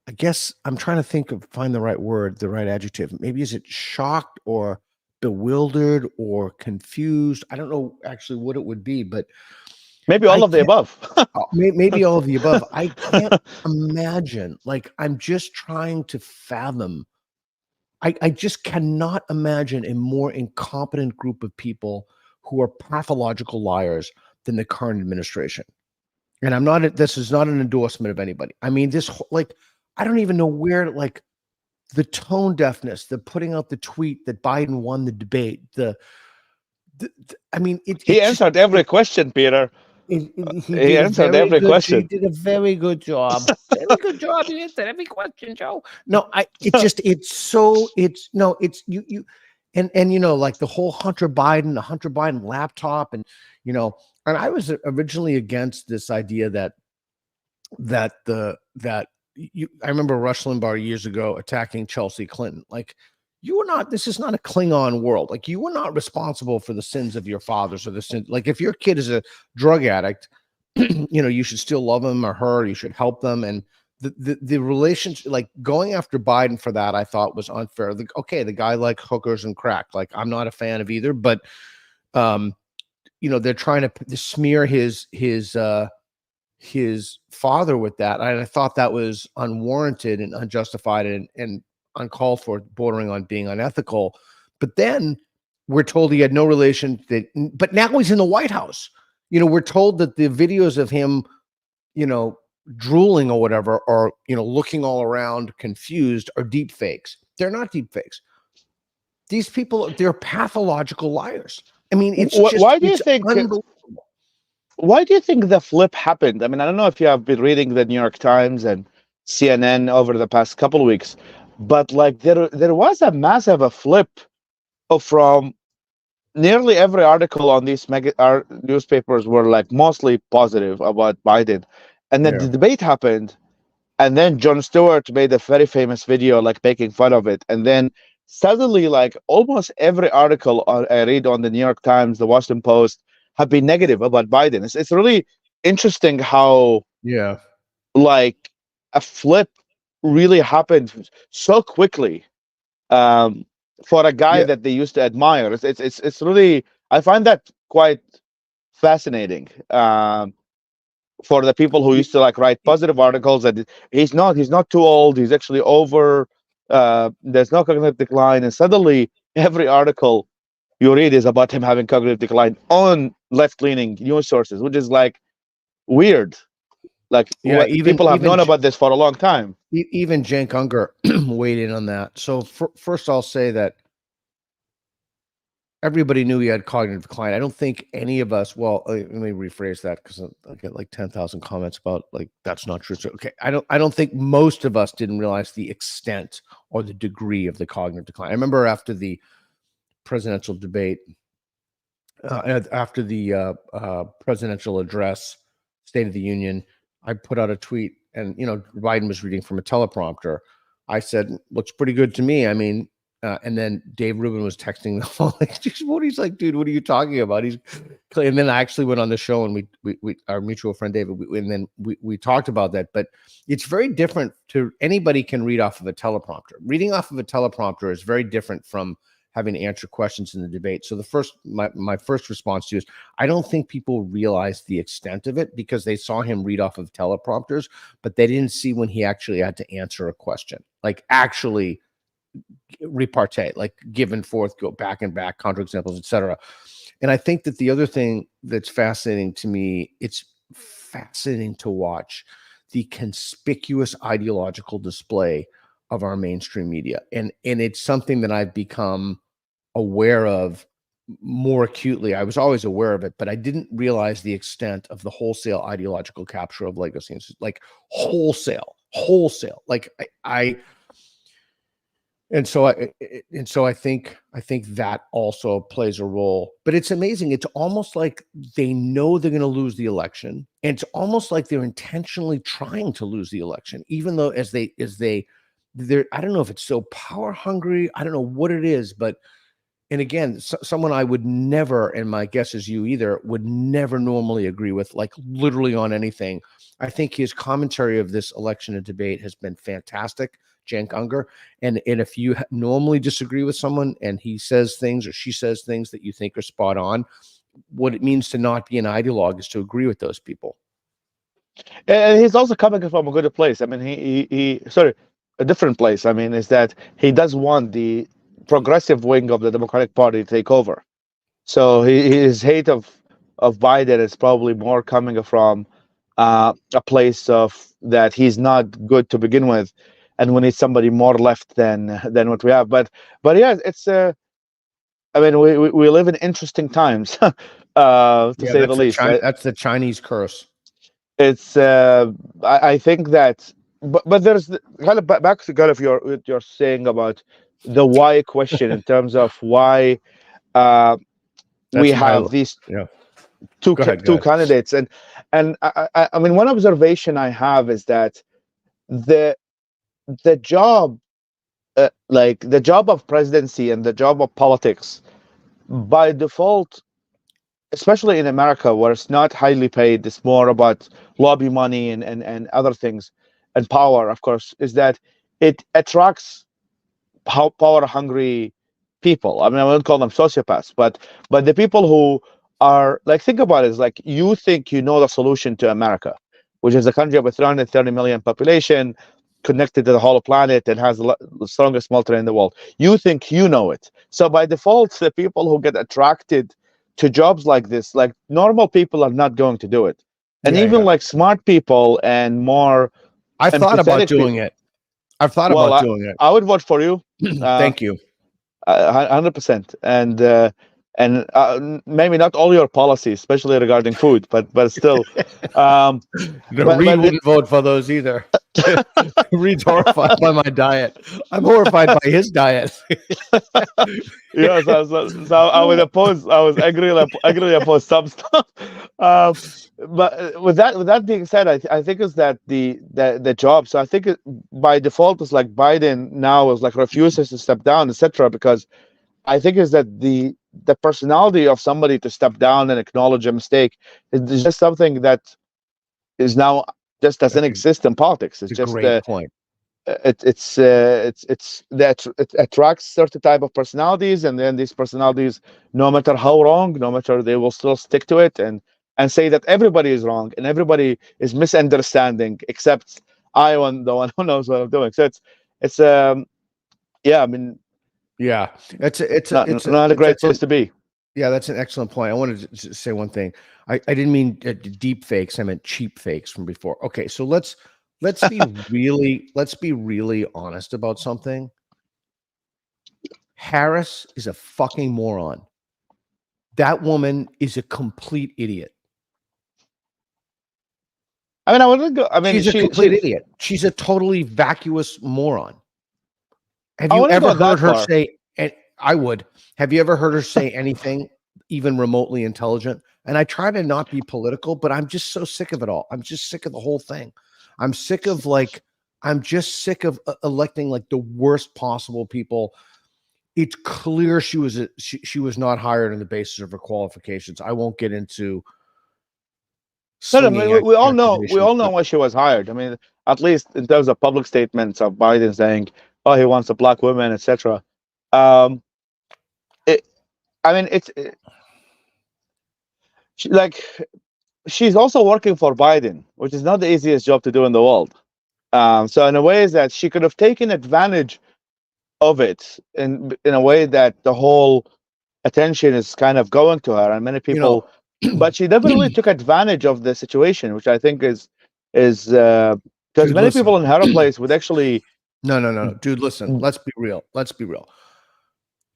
I guess I'm trying to find the right word, the right adjective. Maybe is it shocked or bewildered or confused? I don't know actually what it would be, but Maybe I all of the can't, above. maybe all of the above. I can't imagine, like, I'm just trying to fathom. I just cannot imagine a more incompetent group of people who are pathological liars than the current administration. And this is not an endorsement of anybody. I mean, like, I don't even know where, like, the tone deafness, the putting out the tweet that Biden won the debate, I mean, He answered every question, Peter. he He did a answered very every good. He question. did a very good job. Very good job. He answered every question, Joe. No, it's no, it's you, and you know, like the whole the Hunter Biden laptop, and you know, and I was originally against this idea that I remember Rush Limbaugh years ago attacking Chelsea Clinton. Like, this is not a Klingon world. Like, you were not responsible for the sins of your fathers or the sin. Like, if your kid is a drug addict, you know, you should still love him or her. You should help them. And the relationship, like going after Biden for that, I thought was unfair. Okay, the guy likes hookers and crack. Like, I'm not a fan of either, but you know, they're trying to smear his father with that. And I thought that was unwarranted and unjustified and uncalled for, bordering on being unethical. But then we're told he had no relation but now he's in the White House. You know, we're told that the videos of him, you know, drooling or whatever, or, you know, looking all around confused, are deep fakes. They're not deep fakes. These people, they're pathological liars. I mean, Why do you think? unbelievable. Why do you think the flip happened? I mean, I don't know if you have been reading the New York Times and CNN over the past couple of weeks, but like there was a massive flip from nearly every article on these newspapers were like mostly positive about Biden, and then the debate happened, and then Jon Stewart made a very famous video like making fun of it, and then suddenly like almost every article I read on the New York Times, the Washington Post have been negative about Biden. It's really interesting how like a flip really happened so quickly, um, for a guy that they used to admire. It's really, I find that quite fascinating. For the people who used to like write positive articles that he's not too old, he's actually over, there's no cognitive decline, and suddenly every article you read is about him having cognitive decline on left-leaning news sources, which is like weird. Like, what people have known about this for a long time. Even Cenk Unger weighed in on that. So first, I'll say that everybody knew he had cognitive decline. I don't think any of us. Well, let me rephrase that, because I get like 10,000 comments about like that's not true. So, okay, I don't think most of us didn't realize the extent or the degree of the cognitive decline. I remember after the presidential debate, after the presidential address, State of the Union, I put out a tweet, and you know, Biden was reading from a teleprompter. I said, "Looks pretty good to me." I mean, and then Dave Rubin was texting the phone, like, he's like, "Dude, what are you talking about?" And then I actually went on the show, and we our mutual friend David, and then we talked about that. But it's very different. To anybody can read off of a teleprompter. Reading off of a teleprompter is very different from having to answer questions in the debate. So my first response to you is, I don't think people realize the extent of it, because they saw him read off of teleprompters, but they didn't see when he actually had to answer a question, like actually repartee, like give and forth, go back and back, counterexamples, etc. And I think that the other thing that's fascinating to me, it's fascinating to watch the conspicuous ideological display of our mainstream media. And it's something that I've become aware of more acutely. I was always aware of it, but I didn't realize the extent of the wholesale ideological capture of legacy. Like wholesale. Like I And so I think that also plays a role. But it's amazing. It's almost like they know they're going to lose the election, and it's almost like they're intentionally trying to lose the election, even though they're, I don't know if it's so power hungry. I don't know what it is, but and again, someone I would never, and my guess is you either, would never normally agree with, like literally on anything. I think his commentary of this election and debate has been fantastic, Cenk Unger. And if you normally disagree with someone and he says things or she says things that you think are spot on, what it means to not be an ideologue is to agree with those people. And he's also coming from a good place. I mean, sorry, a different place. I mean, is that he does want the progressive wing of the Democratic Party to take over. So his hate of Biden is probably more coming from a place of that he's not good to begin with, and we need somebody more left than what we have. But yeah, it's I mean, we live in interesting times, to Yeah, say the least, right? that's the Chinese curse. It's I think that, but there's kind of back to kind of your saying about the why question in terms of why we That's my have these yeah. two Go ahead. two candidates, and I mean, one observation I have is that the the job like the job of presidency and the job of politics by default, especially in America, where it's not highly paid, it's more about lobby money and other things, and power, of course, is that it attracts power hungry people. I mean, I wouldn't call them sociopaths, but the people who are like, think about it, is like you think you know the solution to America, which is a country of a 330 million population, connected to the whole planet and has the strongest military in the world. You think you know it. So by default, the people who get attracted to jobs like this, like normal people, are not going to do it. And even like smart people and more I've thought about empathetic people, doing it. I've thought well, about doing it. I would vote for you. Thank you. 100%. And maybe not all your policies, especially regarding food, but still. No, but Reed wouldn't vote for those either. Reed's horrified by my diet. I'm horrified by his diet. yeah, so I would oppose. I was angrily oppose some stuff. But with that being said, I think is that the job. So I think by default it's like Biden now is like refuses to step down, etc. Because I think is that the personality of somebody to step down and acknowledge a mistake is just something that is now just doesn't exist in politics. It's a just great point. it's that it attracts certain type of personalities, and then these personalities, no matter how wrong, no matter, they will still stick to it and say that everybody is wrong and everybody is misunderstanding except I am the one who knows what I'm doing. So it's yeah, I mean, yeah, it's not a great place to be. Yeah, that's an excellent point. I wanted to say one thing. I didn't mean deep fakes. I meant cheap fakes from before. Okay, so let's be really honest about something. Harris is a fucking moron. That woman is a complete idiot. I mean, I wouldn't go. I mean, she's a complete idiot. She's a totally vacuous moron. Have you ever heard her say? And I would. Have you ever heard her say anything even remotely intelligent? And I try to not be political, but I'm just so sick of it all. I'm just sick of the whole thing. I'm sick of electing like the worst possible people. It's clear she was not hired on the basis of her qualifications. I won't get into. No, I mean, we all know why she was hired. I mean, at least in terms of public statements of Biden saying, "Oh, he wants a black woman," etc. I mean, she's also working for Biden, which is not the easiest job to do in the world. So in a way, is that she could have taken advantage of it in a way that the whole attention is kind of going to her, and many people. But she never really took advantage of the situation, which I think is because many people in her place would actually. No, dude. Listen, let's be real.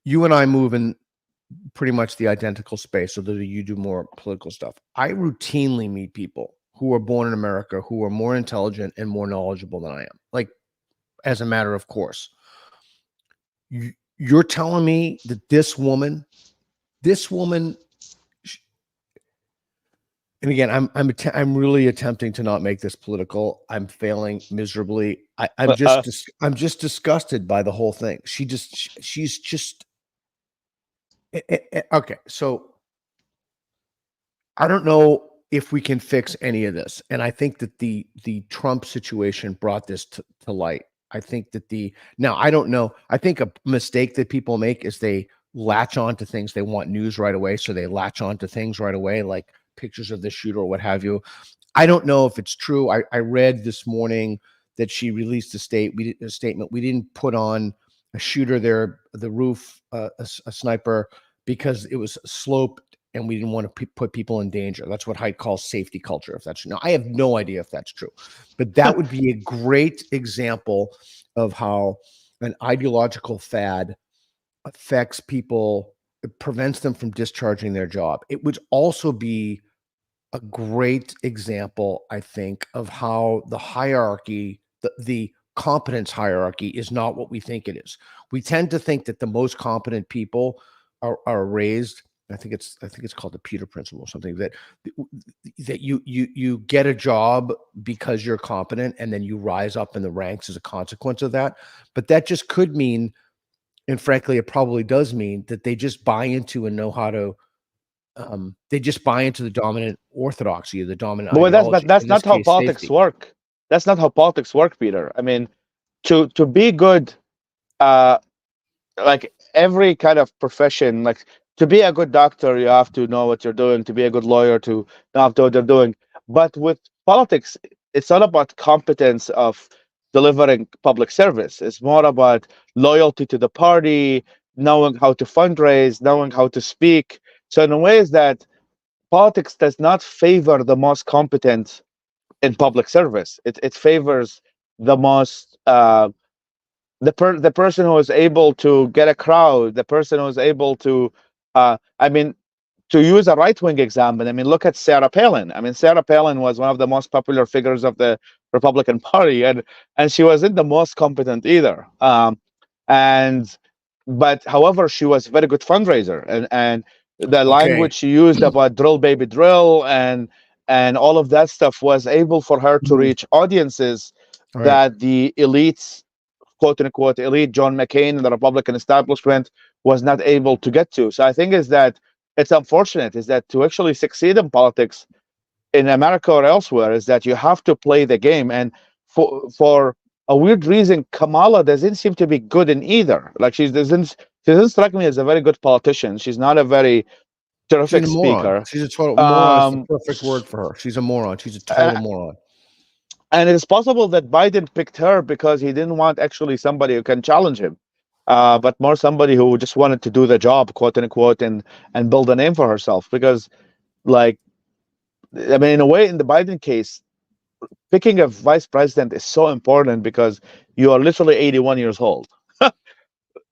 You and I move in pretty much the identical space, so that you do more political stuff. I routinely meet people who are born in America who are more intelligent and more knowledgeable than I am, like as a matter of course. you're telling me that this woman, and again, I'm really attempting to not make this political. I'm failing miserably. I'm just disgusted by the whole thing. She's just okay. So I don't know if we can fix any of this, and I think that the Trump situation brought this to light. I think that now I don't know. I think a mistake that people make is they latch on to things. They want news right away, so they latch on to things right away, like pictures of the shooter or what have you. I don't know if it's true. I read this morning that she released a statement. We didn't put on a shooter there, the roof, a sniper, because it was sloped and we didn't want to put people in danger. That's what Haidt calls safety culture. If that's now, I have no idea if that's true, but that would be a great example of how an ideological fad affects people. It prevents them from discharging their job. It would also be a great example, I think, of how the hierarchy, the competence hierarchy, is not what we think it is. We tend to think that the most competent people are raised. I think it's called the Peter Principle or something, that you get a job because you're competent and then you rise up in the ranks as a consequence of that. But that just could mean, and frankly, it probably does mean, that they just buy into and know how to they just buy into the dominant orthodoxy, or the dominant But ideology. that's In this not how case, politics safety. work. That's not how politics work, Peter. I mean, to be good, uh, like every kind of profession, like to be a good doctor, you have to know what you're doing. To be a good lawyer, to know what they're doing. But with politics, it's not about competence of delivering public service. It's more about loyalty to the party, knowing how to fundraise, knowing how to speak. So in ways that politics does not favor the most competent in public service. It favors the most the person who is able to get a crowd, the person who is able to I mean, to use a right-wing example, I mean, look at Sarah Palin. I mean, Sarah Palin was one of the most popular figures of the Republican Party, and she wasn't the most competent either. And but however, she was a very good fundraiser, and the Okay. language she used about drill baby drill and all of that stuff was able for her to reach audiences All right. that the elites, quote unquote elite, John McCain and the Republican establishment, was not able to get to. So I think is that it's unfortunate is that to actually succeed in politics in America or elsewhere is that you have to play the game. And for a weird reason, Kamala doesn't seem to be good in either. Like she doesn't strike me as a very good politician. She's not a very She's terrific a moron. speaker. She's a total moron. Is the Um, perfect word for her. She's a moron. She's a total uh, moron. and it's possible that Biden picked her because he didn't want actually somebody who can challenge him, but more somebody who just wanted to do the job, quote unquote, and build a name for herself. Because, like, I mean, in a way, in the Biden case, picking a vice president is so important because you are literally 81 years old.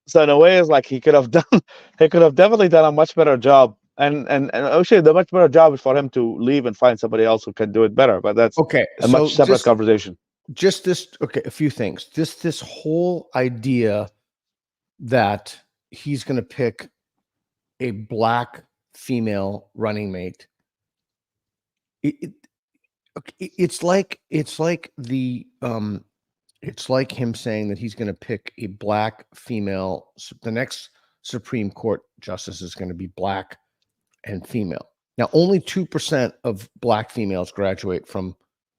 So in a way, it's like he could have definitely done a much better job. And actually, the much better job is for him to leave and find somebody else who can do it better. But that's Okay. a much So separate conversation. just this. Okay. A few things. This whole idea that he's going to pick a black female running mate. It's like it's like him saying that he's going to pick a black female. The next Supreme Court justice is going to be black and female. Now, only 2% of black females graduate from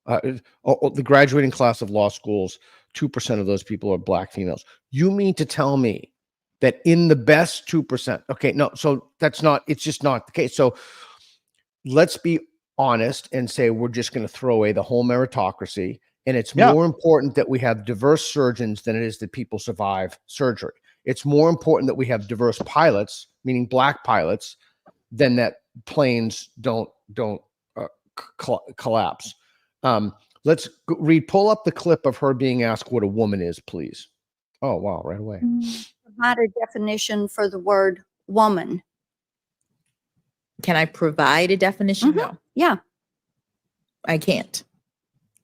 the graduating class of law schools. 2% of those people are black females. You mean to tell me that in the best 2%? Okay, no, so that's not. It's just not the case. So let's be honest and say we're just going to throw away the whole meritocracy. And it's Yeah. more important that we have diverse surgeons than it is that people survive surgery. It's more important that we have diverse pilots, meaning black pilots, than that planes don't collapse. Let's pull up the clip of her being asked what a woman is, please. Oh, wow, right away. Provide a definition for the word woman. Can I provide a definition? Mhm. No, Yeah, I can't.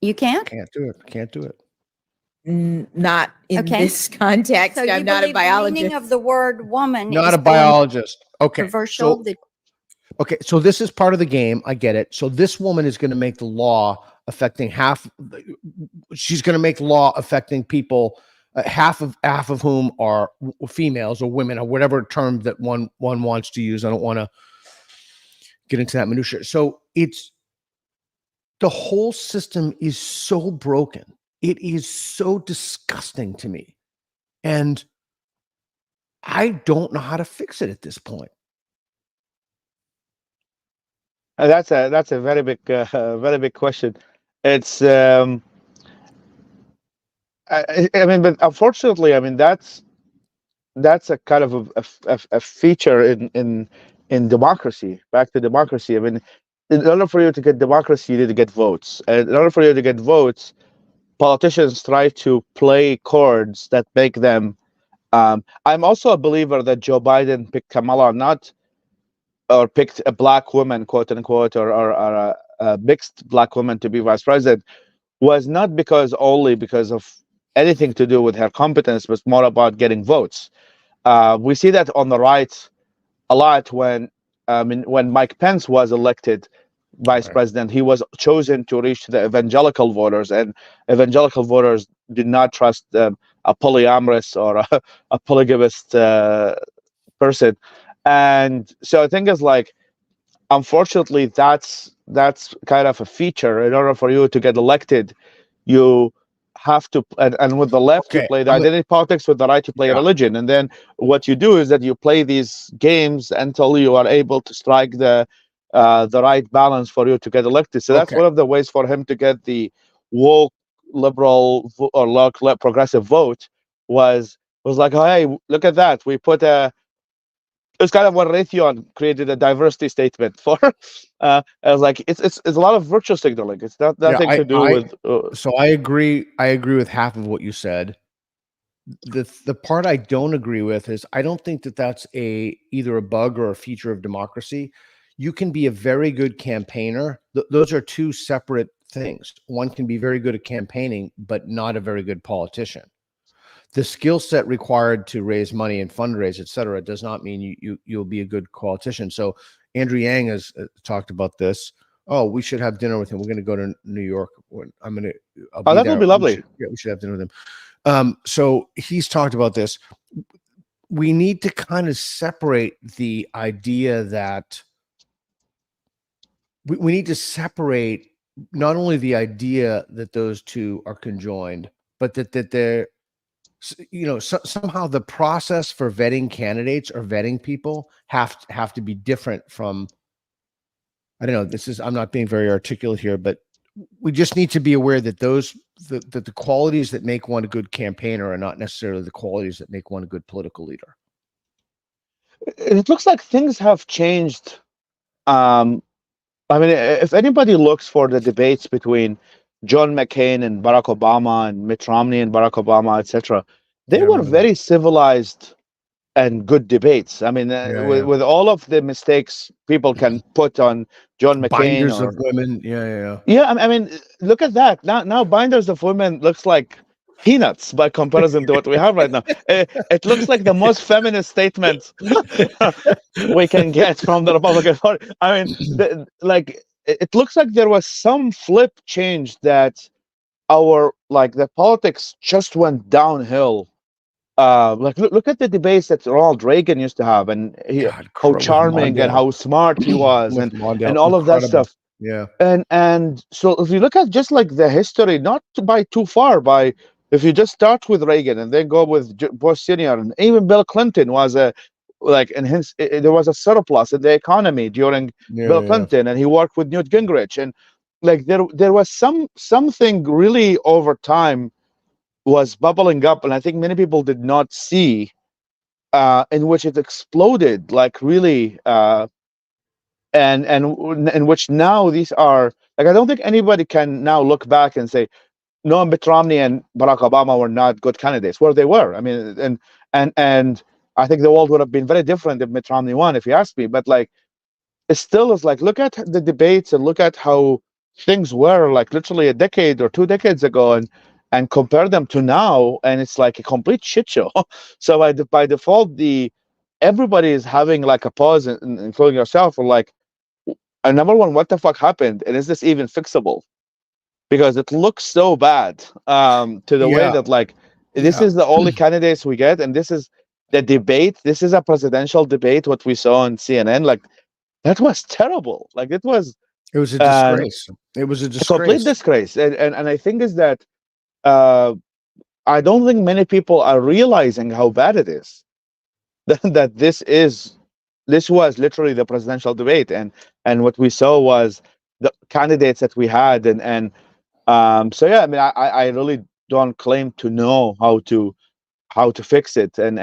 you can't? Can't do it. Can't do it. Not in Okay. this context. So you I'm not a believe the meaning biologist. of the word woman Not is a being biologist. Okay. controversial? So, okay, so this is part of the game. I get it. So this woman is going to make the law affecting half. She's going to make law affecting people, half of whom are females or women or whatever term that one wants to use. I don't want to get into that minutia. So it's the whole system is so broken. It is so disgusting to me, and I don't know how to fix it at this point. That's a very big question. It's I mean, but unfortunately, I mean that's a kind of a feature in democracy. Back to democracy. I mean, in order for you to get democracy, you need to get votes. And in order for you to get votes, politicians try to play chords that make them. I'm also a believer that Joe Biden picked Kamala not or picked a black woman, quote unquote, or a mixed black woman to be vice president was not because of anything to do with her competence, but more about getting votes. We see that on the right a lot when Mike Pence was elected vice Right. president. He was chosen to reach the evangelical voters, and evangelical voters did not trust a polyamorous or a polygamist person. And so I think it's like, unfortunately, that's kind of a feature. In order for you to get elected, you have to, and with the left you Okay. play the identity politics, with the right you play Yeah. religion, and then what you do is that you play these games until you are able to strike the right balance for you to get elected. So that's Okay. one of the ways for him to get the woke liberal or progressive vote was like, oh, hey, look at that, we put a, it's kind of what Raytheon created a diversity statement for. I was like, it's a lot of virtue signaling. It's not Yeah, nothing to do with. So I agree. I agree with half of what you said. The part I don't agree with is I don't think that that's either a bug or a feature of democracy. You can be a very good campaigner. Those are two separate things. One can be very good at campaigning, but not a very good politician. The skill set required to raise money and fundraise, et cetera, does not mean you'll be a good politician. So Andrew Yang has talked about this. Oh, we should have dinner with him. We're going to go to New York. I'll be Oh, that there. would be lovely. We should have dinner with him. So he's talked about this. We need to kind of separate the idea that we need to separate not only the idea that those two are conjoined, but that they're, somehow the process for vetting candidates or vetting people have to be different from, I don't know, I'm not being very articulate here, but we just need to be aware that the qualities that make one a good campaigner are not necessarily the qualities that make one a good political leader. It looks like things have changed. I mean, if anybody looks for the debates between John McCain and Barack Obama and Mitt Romney and Barack Obama, etc., they Yeah, I were remember that. very civilized and good debates. I mean, with all of the mistakes people can put on John McCain Binders or of women. Yeah. yeah, I mean, look at that. Now Binders of Women looks like peanuts by comparison to what we have right now. It looks like the most feminist statement we can get from the Republican Party. I mean, it looks like there was some flip change that the politics just went downhill. Look at the debates that Ronald Reagan used to have, and how With charming and Mondale. how smart he was, With Mondale, and all of that incredible. stuff. Yeah. And so if you look at just like the history, not by too far, by if you just start with Reagan and then go with Bush Senior, and even Bill Clinton was there was a surplus in the economy during Bill Clinton, and he worked with Newt Gingrich, and like there was something really over time was bubbling up, and I think many people did not see, in which it exploded like really. And in which now these are like, I don't think anybody can now look back and say no, Mitt Romney and Barack Obama were not good candidates. Well, they were. I mean, and I think the world would have been very different if Mitt Romney won, if you ask me. But like, it still is like, look at the debates and look at how things were like literally a decade or 2 decades ago, and compare them to now, and it's like a complete shit show. So by default, everybody is having like a pause, including yourself, or like, number one, what the fuck happened, and is this even fixable? Because it looks so bad, to the way Yeah, that like this yeah. is the only candidates we get, and this is the debate. This is a presidential debate. What we saw on CNN, like that was terrible. Like it was It was a uh, disgrace. It was a a complete disgrace. disgrace, and I think is that uh, I don't think many people are realizing how bad it is. That this was literally the presidential debate, and what we saw was the candidates that we had, and so yeah, I mean, I really don't claim to know how to fix it, and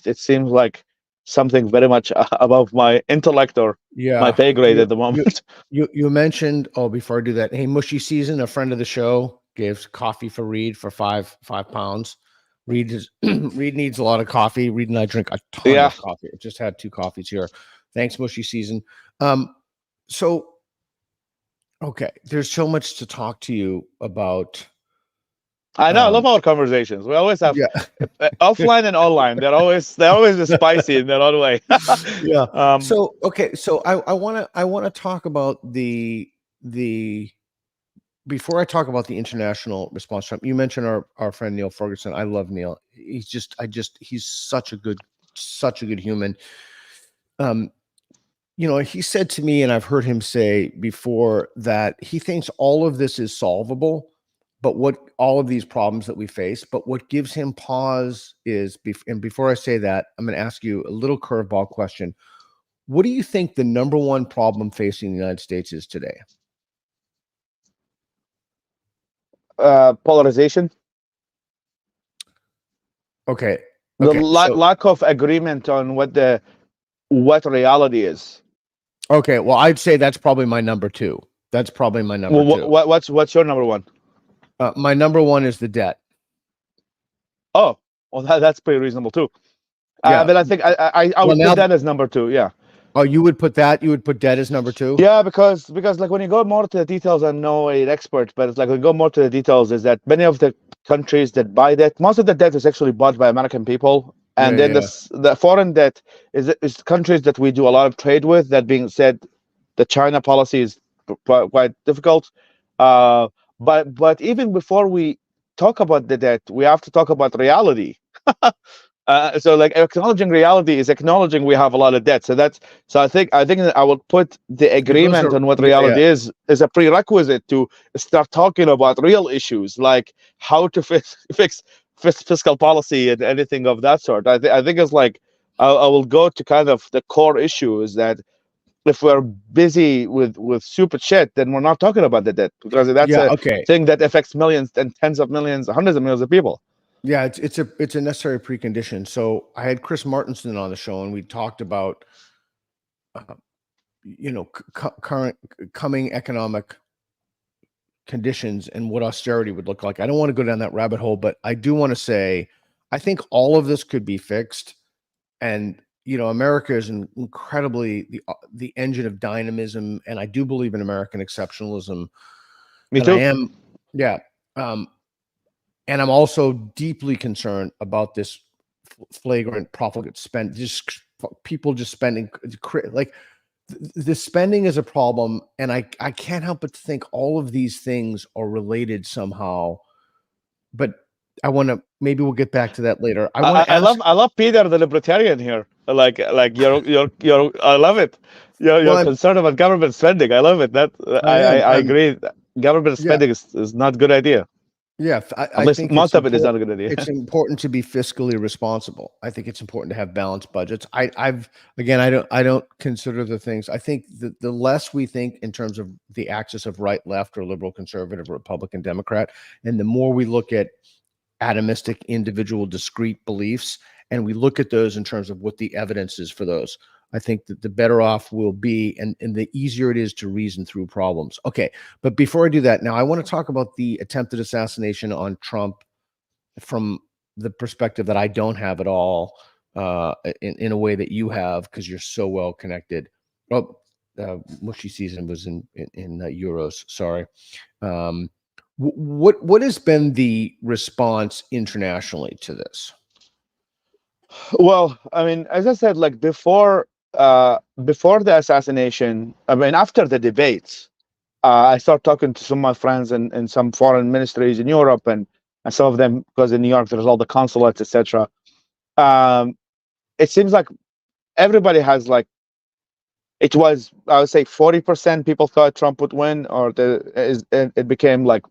it seems like something very much above my intellect or my Yeah. pay grade You at the you moment. you mentioned, oh, before I do that, hey, Mushy Season, a friend of the show, gave coffee for Reed for 5 pounds. Reed is Reed needs a lot of coffee. Reed and I drink a ton Yeah, of coffee. I just had 2 coffees here. Thanks, Mushy Season. So okay, there's so much to talk to you about. I know. I love our conversations. We always have Yeah, offline and online. They're always spicy in their own way. yeah. um, So okay, so I wanna talk about the before I talk about the international response. Trump, you mentioned our friend Neil Ferguson. I love Neil. He's such a good human. Um, he said to me, and I've heard him say before, that he thinks all of this is solvable, but what all of these problems that we face, but what gives him pause is, and before I say that, I'm going to ask you a little curveball question. What do you think the number one problem facing the United States is today? Polarization, Okay. the Okay. So, lack of agreement on what reality is. okay. Well, I'd say that's probably my number two. That's probably my number Well, two. what's your number one? My number one is the debt. Oh, well, that's pretty reasonable too. Yeah. But I think I Well, would put now, that as number two. Yeah. oh, you would put debt as number two? Yeah, because like when you go more to the details, I'm no an expert, but it's like when you go more to the details, is that many of the countries that buy debt, most of the debt is actually bought by American people, Yeah. and then Yeah. the foreign debt is countries that we do a lot of trade with. That being said, the China policy is quite difficult, uh, but even before we talk about the debt, we have to talk about reality. So like acknowledging reality is acknowledging we have a lot of debt. So I think that I would put the Yeah, those agreement are, on what yeah, yeah. reality is a prerequisite to start talking about real issues like how to fix fiscal policy and anything of that sort. I think it's like I will go to kind of the core issue is that if we're busy with stupid shit, then we're not talking about the debt because that's Yeah. a Okay. thing that affects millions and tens of millions, hundreds of millions of people. Yeah. It's a necessary precondition. So I had Chris Martinson on the show, and we talked about, uh, current coming economic conditions and what austerity would look like. I don't want to go down that rabbit hole, but I do want to say I think all of this could be fixed. And America is incredibly the engine of dynamism, and I do believe in American exceptionalism. Me And I too. am, yeah. And I'm also deeply concerned about this flagrant profligate spend. Just people just spending like the spending is a problem, and I can't help but think all of these things are related somehow. But maybe we'll get back to that later. I want to ask. I love Peter the libertarian here. Like you're I love it. You're Well, concerned about government spending. I love it. That I am. I agree. Government Yeah, spending is not a good idea. yeah. At I least think it's most of it is not important. a good idea. It's important to be fiscally responsible. I think it's important to have balanced budgets. I don't consider the things. I think the less we think in terms of the axis of right, left, or liberal, conservative, Republican, Democrat, and the more we look at atomistic, individual, discrete beliefs, and we look at those in terms of what the evidence is for those, I think that the better off we'll be, and the easier it is to reason through problems. Okay, but before I do that, now I want to talk about the attempted assassination on Trump from the perspective that I don't have at all, in a way that you have, because you're so well connected. Oh, Mushy Season was in euros. Sorry. What has been the response internationally to this? Well, I mean, as I said, like before the assassination, I mean, after the debates, I started talking to some of my friends in some foreign ministries in Europe, and some of them, because in New York there's all the consulates, etc. Um, it seems like everybody has like, it was, I would say 40% people thought Trump would win, or it became like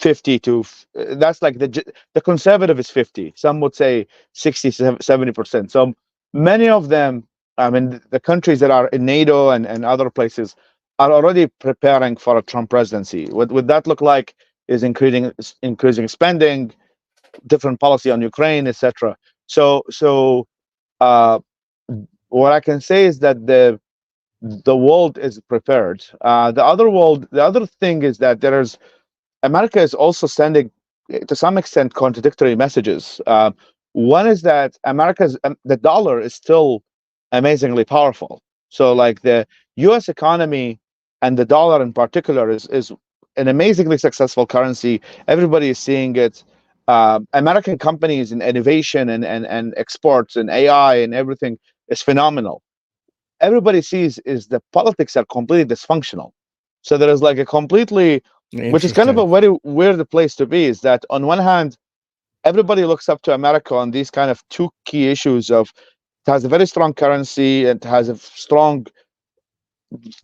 50 to that's like the conservative is 50, some would say 60 70%. So many of them, I mean, the countries that are in NATO and other places are already preparing for a Trump presidency. What would that look like is increasing spending, different policy on Ukraine, etc. So uh what I can say is that the world is prepared. The other thing is that there's America is also sending, to some extent, contradictory messages. One is that the dollar is still amazingly powerful. So, like the U.S. economy and the dollar in particular is an amazingly successful currency. Everybody is seeing it. American companies in innovation and exports and AI and everything is phenomenal. Everybody sees is the politics are completely dysfunctional. So there is like a completely, which is kind of Interesting. a very weird place to be, is that on one hand, everybody looks up to America on these kind of two key issues of it has a very strong currency, it has a strong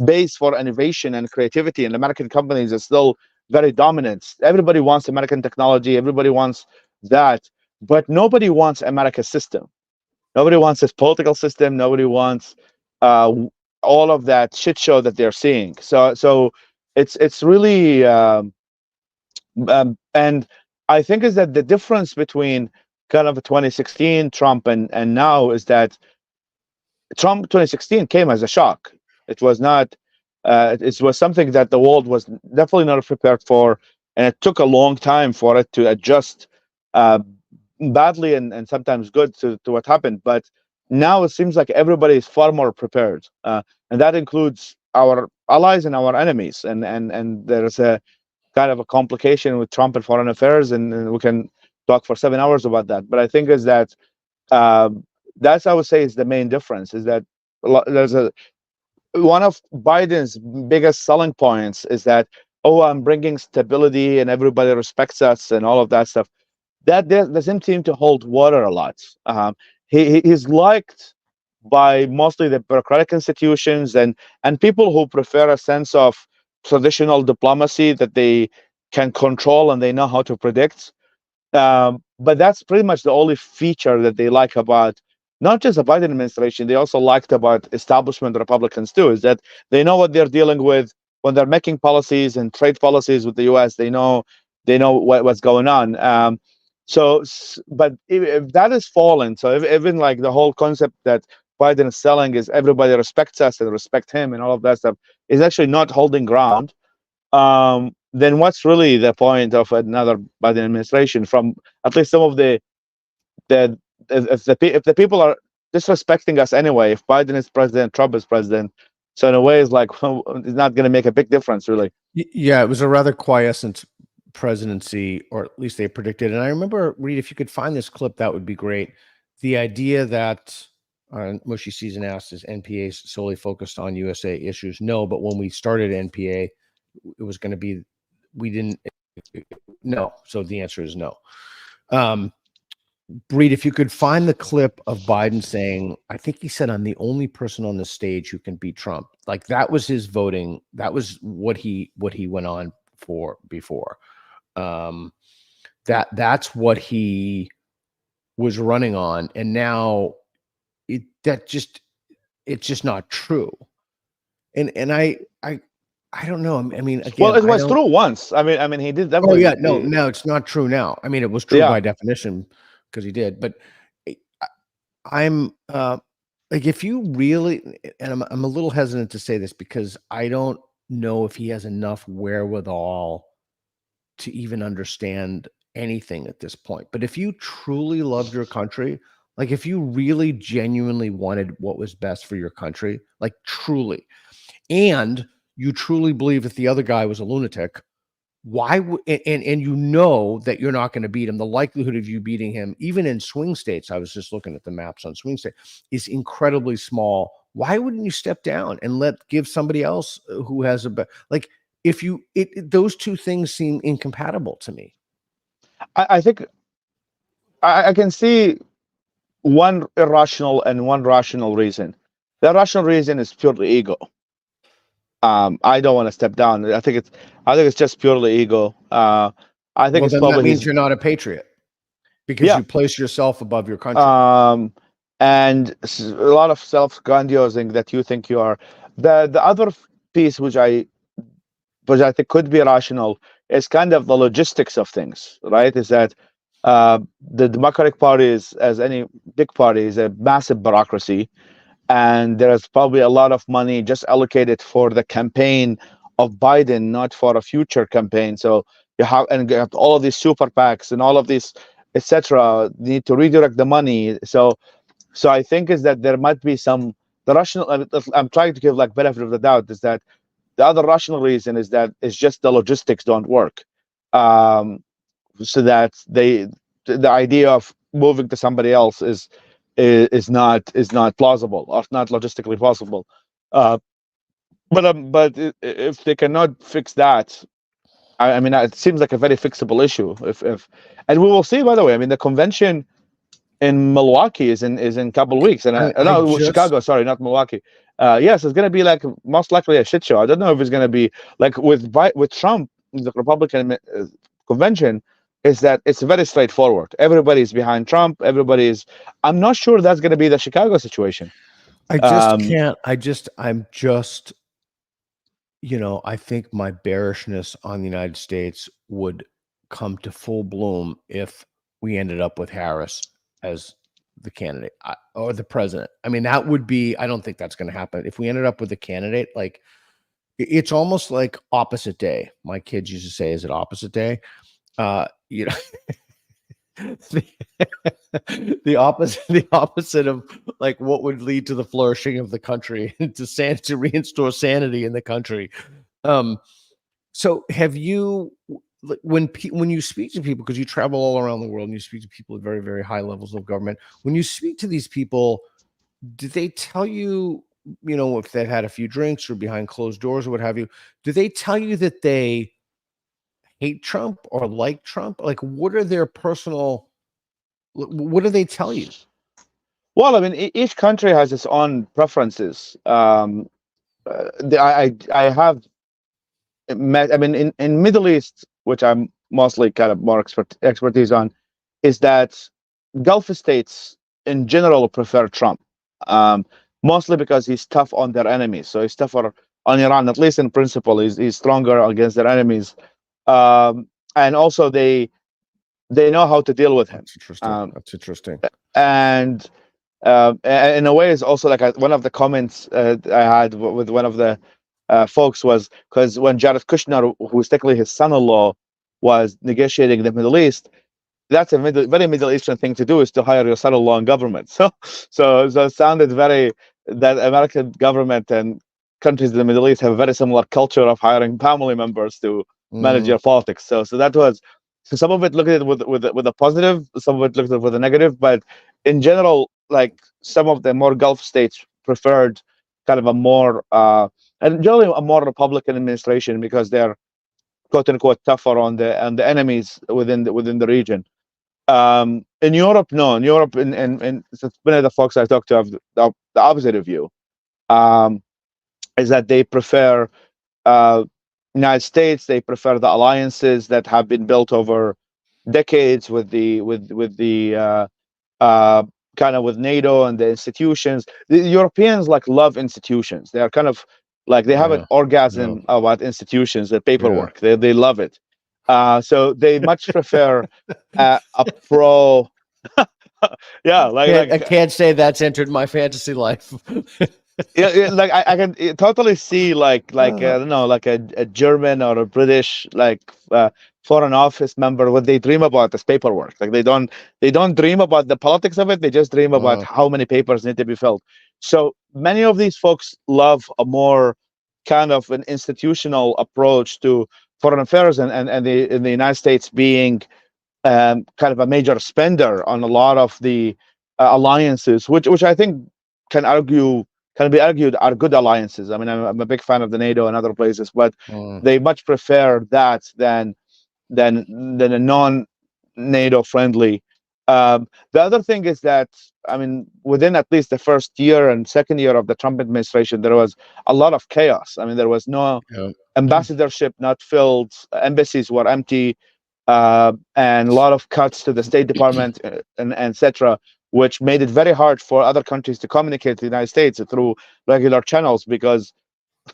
base for innovation and creativity, and American companies are still very dominant. Everybody wants American technology, everybody wants that, but nobody wants America's system. Nobody wants this political system. Nobody wants uh, all of that shit show that they're seeing. So it's really and I think is that the difference between kind of 2016 Trump and now is that Trump 2016 came as a shock. It was not. It was something that the world was definitely not prepared for, and it took a long time for it to adjust, uh, badly and sometimes good to what happened. But now it seems like everybody is far more prepared, and that includes our allies and our enemies. And there's a kind of a complication with Trump and foreign affairs, and we can talk for 7 hours about that. But I think is that um, that's, I would say, is the main difference, is that there's a one of Biden's biggest selling points is that, oh, I'm bringing stability and everybody respects us and all of that stuff. That doesn't seem to hold water a lot. He's liked by mostly the bureaucratic institutions and people who prefer a sense of traditional diplomacy that they can control and they know how to predict. But that's pretty much the only feature that they like about not just the Biden administration. They also liked about establishment Republicans too, is that they know what they're dealing with when they're making policies and trade policies with the U.S. They know what's going on. But if that is fallen, so if, even like the whole concept that Biden is selling is everybody respects us and respect him and all of that stuff is actually not holding ground, then what's really the point of another Biden administration? From at least some of the if the people are disrespecting us anyway, if Biden is president, Trump is president, so in a way, it's like well, it's not going to make a big difference, really. Yeah, it was a rather quiescent presidency, or at least they predicted. And I remember, Reed, if you could find this clip, that would be great. The idea that Mushy Season asked, is NPA solely focused on USA issues? No, but when we started NPA, it was going to be, we didn't, no. So the answer is no. Breed, if you could find the clip of Biden saying, I think he said, I'm the only person on the stage who can beat Trump. Like that was his voting. That was what he went on for before. That's what he was running on. And now it's just not true. And I don't know. I mean, again, Well, it was true once. I mean, he did oh definitely. yeah, no, it's not true now. I mean, it was true Yeah. by definition because he did, but I'm like, if you really, and I'm a little hesitant to say this because I don't know if he has enough wherewithal to even understand anything at this point. But if you truly loved your country, like if you really genuinely wanted what was best for your country, like truly, and you truly believe that the other guy was a lunatic, why would and you know that you're not going to beat him. The likelihood of you beating him, even in swing states, I was just looking at the maps on swing state, is incredibly small. Why wouldn't you step down and give somebody else who has like if you those two things seem incompatible to me. I think I can see one irrational and one rational reason. The irrational reason is purely ego. I don't want to step down. I think it's just purely ego. I think Well, it's then that probably means you're not a patriot because yeah. you place yourself above your country. And a lot of self-grandiosing that you think you are. The other piece, which I think could be rational, is kind of the logistics of things, right? Is that the Democratic Party is, as any big party, is a massive bureaucracy, and there's probably a lot of money just allocated for the campaign of Biden, not for a future campaign. So you have all of these super PACs and all of these, etc. Need to redirect the money. So I think is that there might be some the rational. I'm trying to give like benefit of the doubt is that the other rational reason is that it's just the logistics don't work. So that the idea of moving to somebody else is not plausible or not logistically possible. But if they cannot fix that, I mean, it seems like a very fixable issue. If and we will see. By the way, I mean, the convention in Milwaukee is in a couple of weeks, and no, Chicago. Sorry, not Milwaukee. Yes, it's going to be like most likely a shit show. I don't know if it's going to be like with Trump, the Republican convention. Is that it's very straightforward. Everybody's behind Trump. I'm not sure that's going to be the Chicago situation. I just can't. I'm just, I think my bearishness on the United States would come to full bloom if we ended up with Harris as the candidate or the president. I mean, that would be, I don't think that's going to happen. If we ended up with a candidate, like it's almost like opposite day. My kids used to say, is it opposite day? The opposite of like what would lead to the flourishing of the country to reinstore sanity in the country. So have you, when you speak to people, because you travel all around the world and you speak to people at very, very high levels of government, when you speak to these people, do they tell you, if they've had a few drinks or behind closed doors or what have you, do they tell you that they hate Trump or like Trump? Like, what do they tell you? Well, I mean, each country has its own preferences. I have met, I mean, in Middle East, which I'm mostly kind of more expertise on, is that Gulf states in general prefer Trump, mostly because he's tough on their enemies. So he's tougher on Iran, at least in principle. He's stronger against their enemies. And also they know how to deal with him. That's interesting. And in a way, it's also like one of the comments I had with one of the folks was because when Jared Kushner, who's technically his son-in-law, was negotiating the Middle East, that's a very Middle Eastern thing to do, is to hire your son-in-law in government. So it sounded very that American government and countries in the Middle East have a very similar culture of hiring family members to manage your politics. So that was, so some of it looked at it with a positive, some of it looked at it with a negative, but in general, like some of the more Gulf states preferred kind of a more and generally a more Republican administration because they're quote unquote tougher on the enemies within the region. In Europe, no. In Europe, and many of the folks I talked to have the opposite of you. Is that they prefer United States. They prefer the alliances that have been built over decades with the kind of with NATO and the institutions. The Europeans like love institutions. They are kind of like they have an orgasm about institutions, the paperwork. They love it. So they much prefer a pro. Yeah, I can't say that's entered my fantasy life. Yeah, like I can totally see like I don't know, like a German or a British like foreign office member, what they dream about is paperwork. Like they don't dream about the politics of it. They just dream about how many papers need to be filled. So many of these folks love a more kind of an institutional approach to foreign affairs and the United States being kind of a major spender on a lot of the alliances, which I think can be argued are good alliances. I mean, I'm a big fan of the NATO and other places, but they much prefer that than a non-NATO friendly. The other thing is that, I mean, within at least the first year and second year of the Trump administration, there was a lot of chaos. I mean, there was no ambassadorship not filled, embassies were empty, and a lot of cuts to the State Department and etc., which made it very hard for other countries to communicate to the United States through regular channels because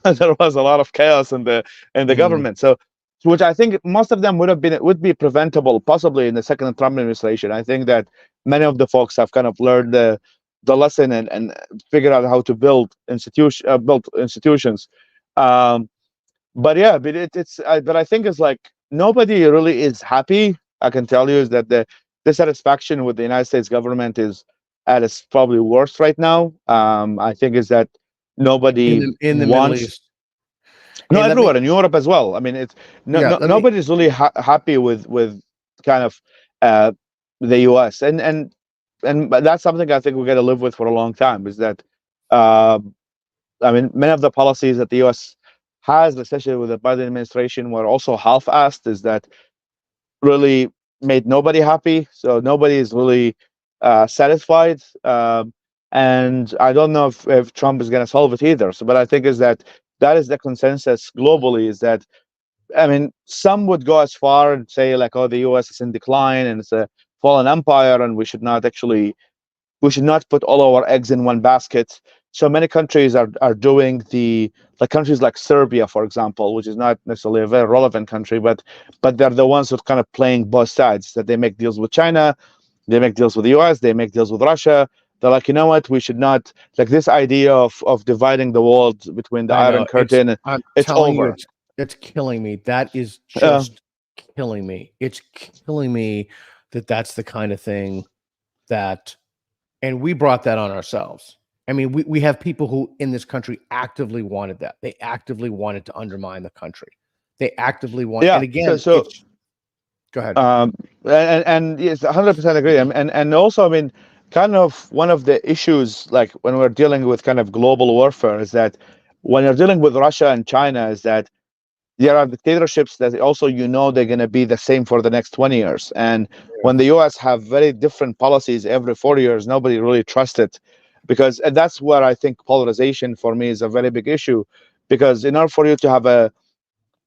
there was a lot of chaos in the government. So, which I think most of them would be preventable, possibly in the second Trump administration. I think that many of the folks have kind of learned the lesson and figured out how to build institutions. But yeah, but I think it's like nobody really is happy. I can tell you is that the dissatisfaction with the United States government is at its probably worst right now. I think is that nobody in the Middle wants. East. No, Hey, let everywhere me in Europe as well. I mean, it's yeah, let me nobody's really happy with kind of uh, the U.S. But that's something I think we're going to live with for a long time. Is that uh, I mean, many of the policies that the U.S. has, especially with the Biden administration, were also half-assed. Is that really made nobody happy? So nobody is really satisfied. And I don't know if Trump is going to solve it either. So, but I think is that is the consensus globally. Is that I mean, some would go as far and say like, oh, the U.S. is in decline and it's a fallen empire, and we should not put all our eggs in one basket. So many countries are doing like countries like Serbia, for example, which is not necessarily a very relevant country, but they're the ones who are kind of playing both sides. That they make deals with China, they make deals with the U.S., they make deals with Russia. They're like, you know what, we should not like this idea of dividing the world between the I Iron know Curtain. I'm It's telling you, over. it's killing me. That is Uh, just killing me. It's killing me that that's the kind of thing that, and we brought that on ourselves. I mean, we have people who in this country actively wanted that. They actively wanted to undermine the country. They actively want, yeah. and again, So it's go ahead. and yes, 100% agree. And also, I mean, kind of one of the issues, like when we're dealing with kind of global warfare, is that when you're dealing with Russia and China, is that there are dictatorships that also they're going to be the same for the next 20 years. And when the U.S. have very different policies every 4 years, nobody really trusts it, because and that's where I think polarization for me is a very big issue, because in order for you to have a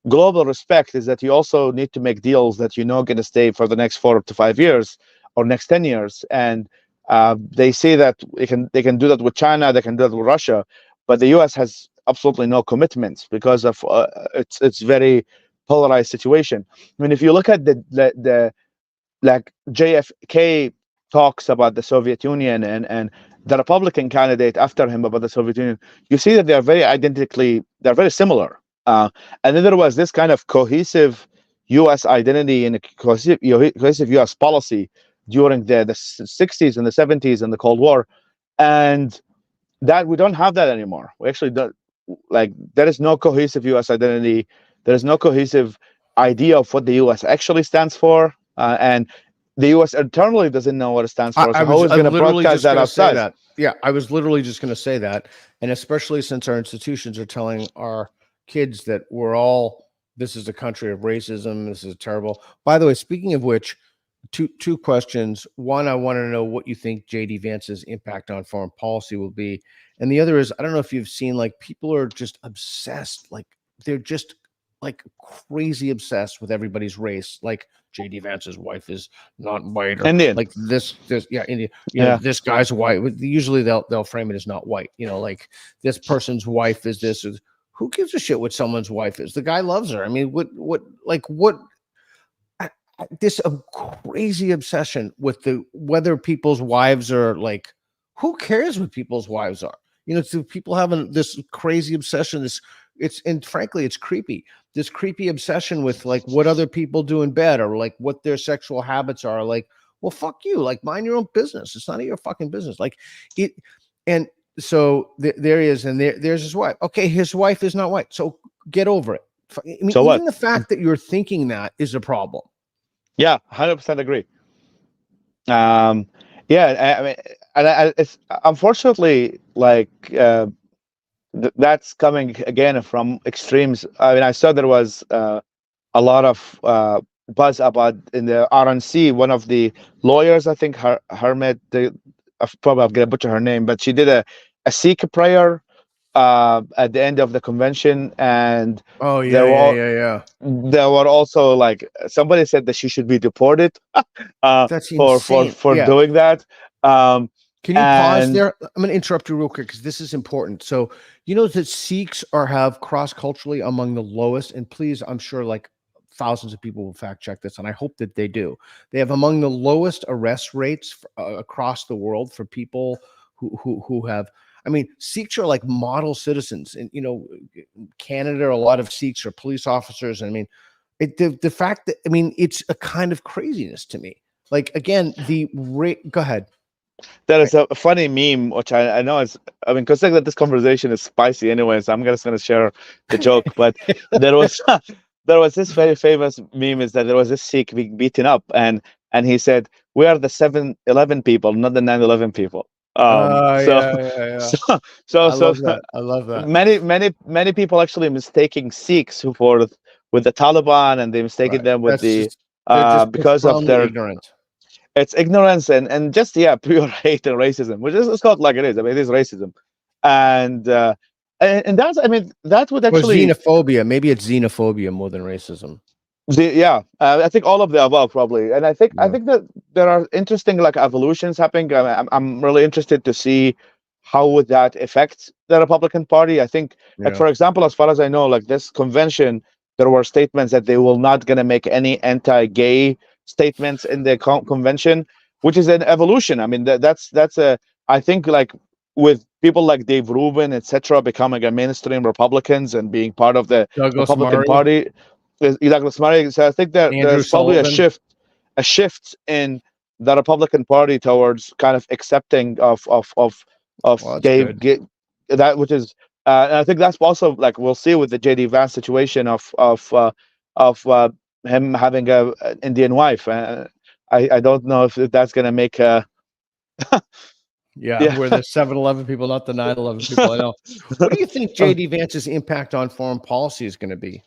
global respect is that you also need to make deals that going to stay for the next 4 to 5 years or next 10 years. And they say that they can do that with China, they can do that with Russia, but the U.S. has absolutely no commitments because of it's very polarized situation. I mean, if you look at the like JFK talks about the Soviet Union and the Republican candidate after him about the Soviet Union, you see that they're very similar. And then there was this kind of cohesive U.S. identity and a cohesive U.S. policy during the 60s and the 70s and the Cold War, and that we don't have that anymore. We actually don't, like, there is no cohesive U.S. identity. There is no cohesive idea of what the U.S. actually stands for, and the U.S. internally doesn't know what it stands for. So how is going to literally broadcast just that going to say outside? that. Yeah, I was literally just going to say that, and especially since our institutions are telling our kids that this is a country of racism. This is terrible. By the way, speaking of which, two questions. One, I want to know what you think JD Vance's impact on foreign policy will be, and the other is, I don't know if you've seen, like, people are just obsessed, like they're just like crazy obsessed with everybody's race. Like JD Vance's wife is not white, or Indian. like this yeah, Indian. Yeah. This guy's white. Usually they'll frame it as not white. Like this person's wife is this. Who gives a shit what someone's wife is? The guy loves her. I mean, what this crazy obsession with whether people's wives are like, who cares what people's wives are? So people having this crazy obsession, and frankly, it's creepy. This creepy obsession with like what other people do in bed, or like what their sexual habits are. Like, well, fuck you. Like, mind your own business. It's none of your fucking business. Like it. And so there he is, and there's his wife. Okay, his wife is not white, so get over it. I mean, So what? even the fact that you're thinking that is a problem. Yeah, 100% agree. Um, yeah, I mean, it's unfortunately like that's coming again from extremes. I mean, I saw there was a lot of buzz about in the RNC. One of the lawyers, I think, Hermit, probably I'm gonna butcher her name, but she did a Sikh prayer at the end of the convention, and Oh there were yeah. there were also like somebody said that she should be deported That's for insane. Yeah. doing that. Um, Can you pause and there? I'm going to interrupt you real quick because this is important. So, you know that Sikhs have cross culturally among the lowest, and please, I'm sure like thousands of people will fact check this, and I hope that they do. They have among the lowest arrest rates across the world for people who have. I mean, Sikhs are like model citizens, and you know, Canada, a lot of Sikhs are police officers. And I mean, the fact that it's a kind of craziness to me. Like again, the rate. Go ahead. there is a funny meme, which I know is, I mean, considering that this conversation is spicy anyway, so I'm just going to share the joke. But there was there was this very famous meme is that there was this Sikh being beaten up, and he said, "We are the 7-11 people, not the 9-11 people." So Yeah. so so I so love that. I love that. many people actually mistaking Sikhs who for with the Taliban, and they mistaken Right. them with That's the just they're just because of profoundly their ignorant. it's ignorance and just pure hate and racism, which is it's not like it is. I mean, it is racism, and and that's, I mean, that would Or actually xenophobia. Maybe it's xenophobia more than racism. I think all of the above probably, and I Yeah. think that there are interesting like evolutions happening. I'm really interested to see how would that affect the Republican Party. I think, like Yeah. for example, as far as I know, like this convention, there were statements that they will not going to make any anti-gay statements in the convention, which is an evolution. I mean, that's a I think like with people like Dave Rubin, etc., becoming a mainstream Republicans and being part of the Douglas Republican Murray, Party. Douglas Murray. So I think that Andrew there's probably Sullivan. a shift in the Republican Party towards kind of accepting of Well, that's good. gay that, which is and I think that's also like we'll see with the JD Vance situation of him having an Indian wife. I don't know if that's gonna make Yeah, yeah. we're the 7-11 people, not the 9-11 people. I know. What do you think JD Vance's impact on foreign policy is going to be?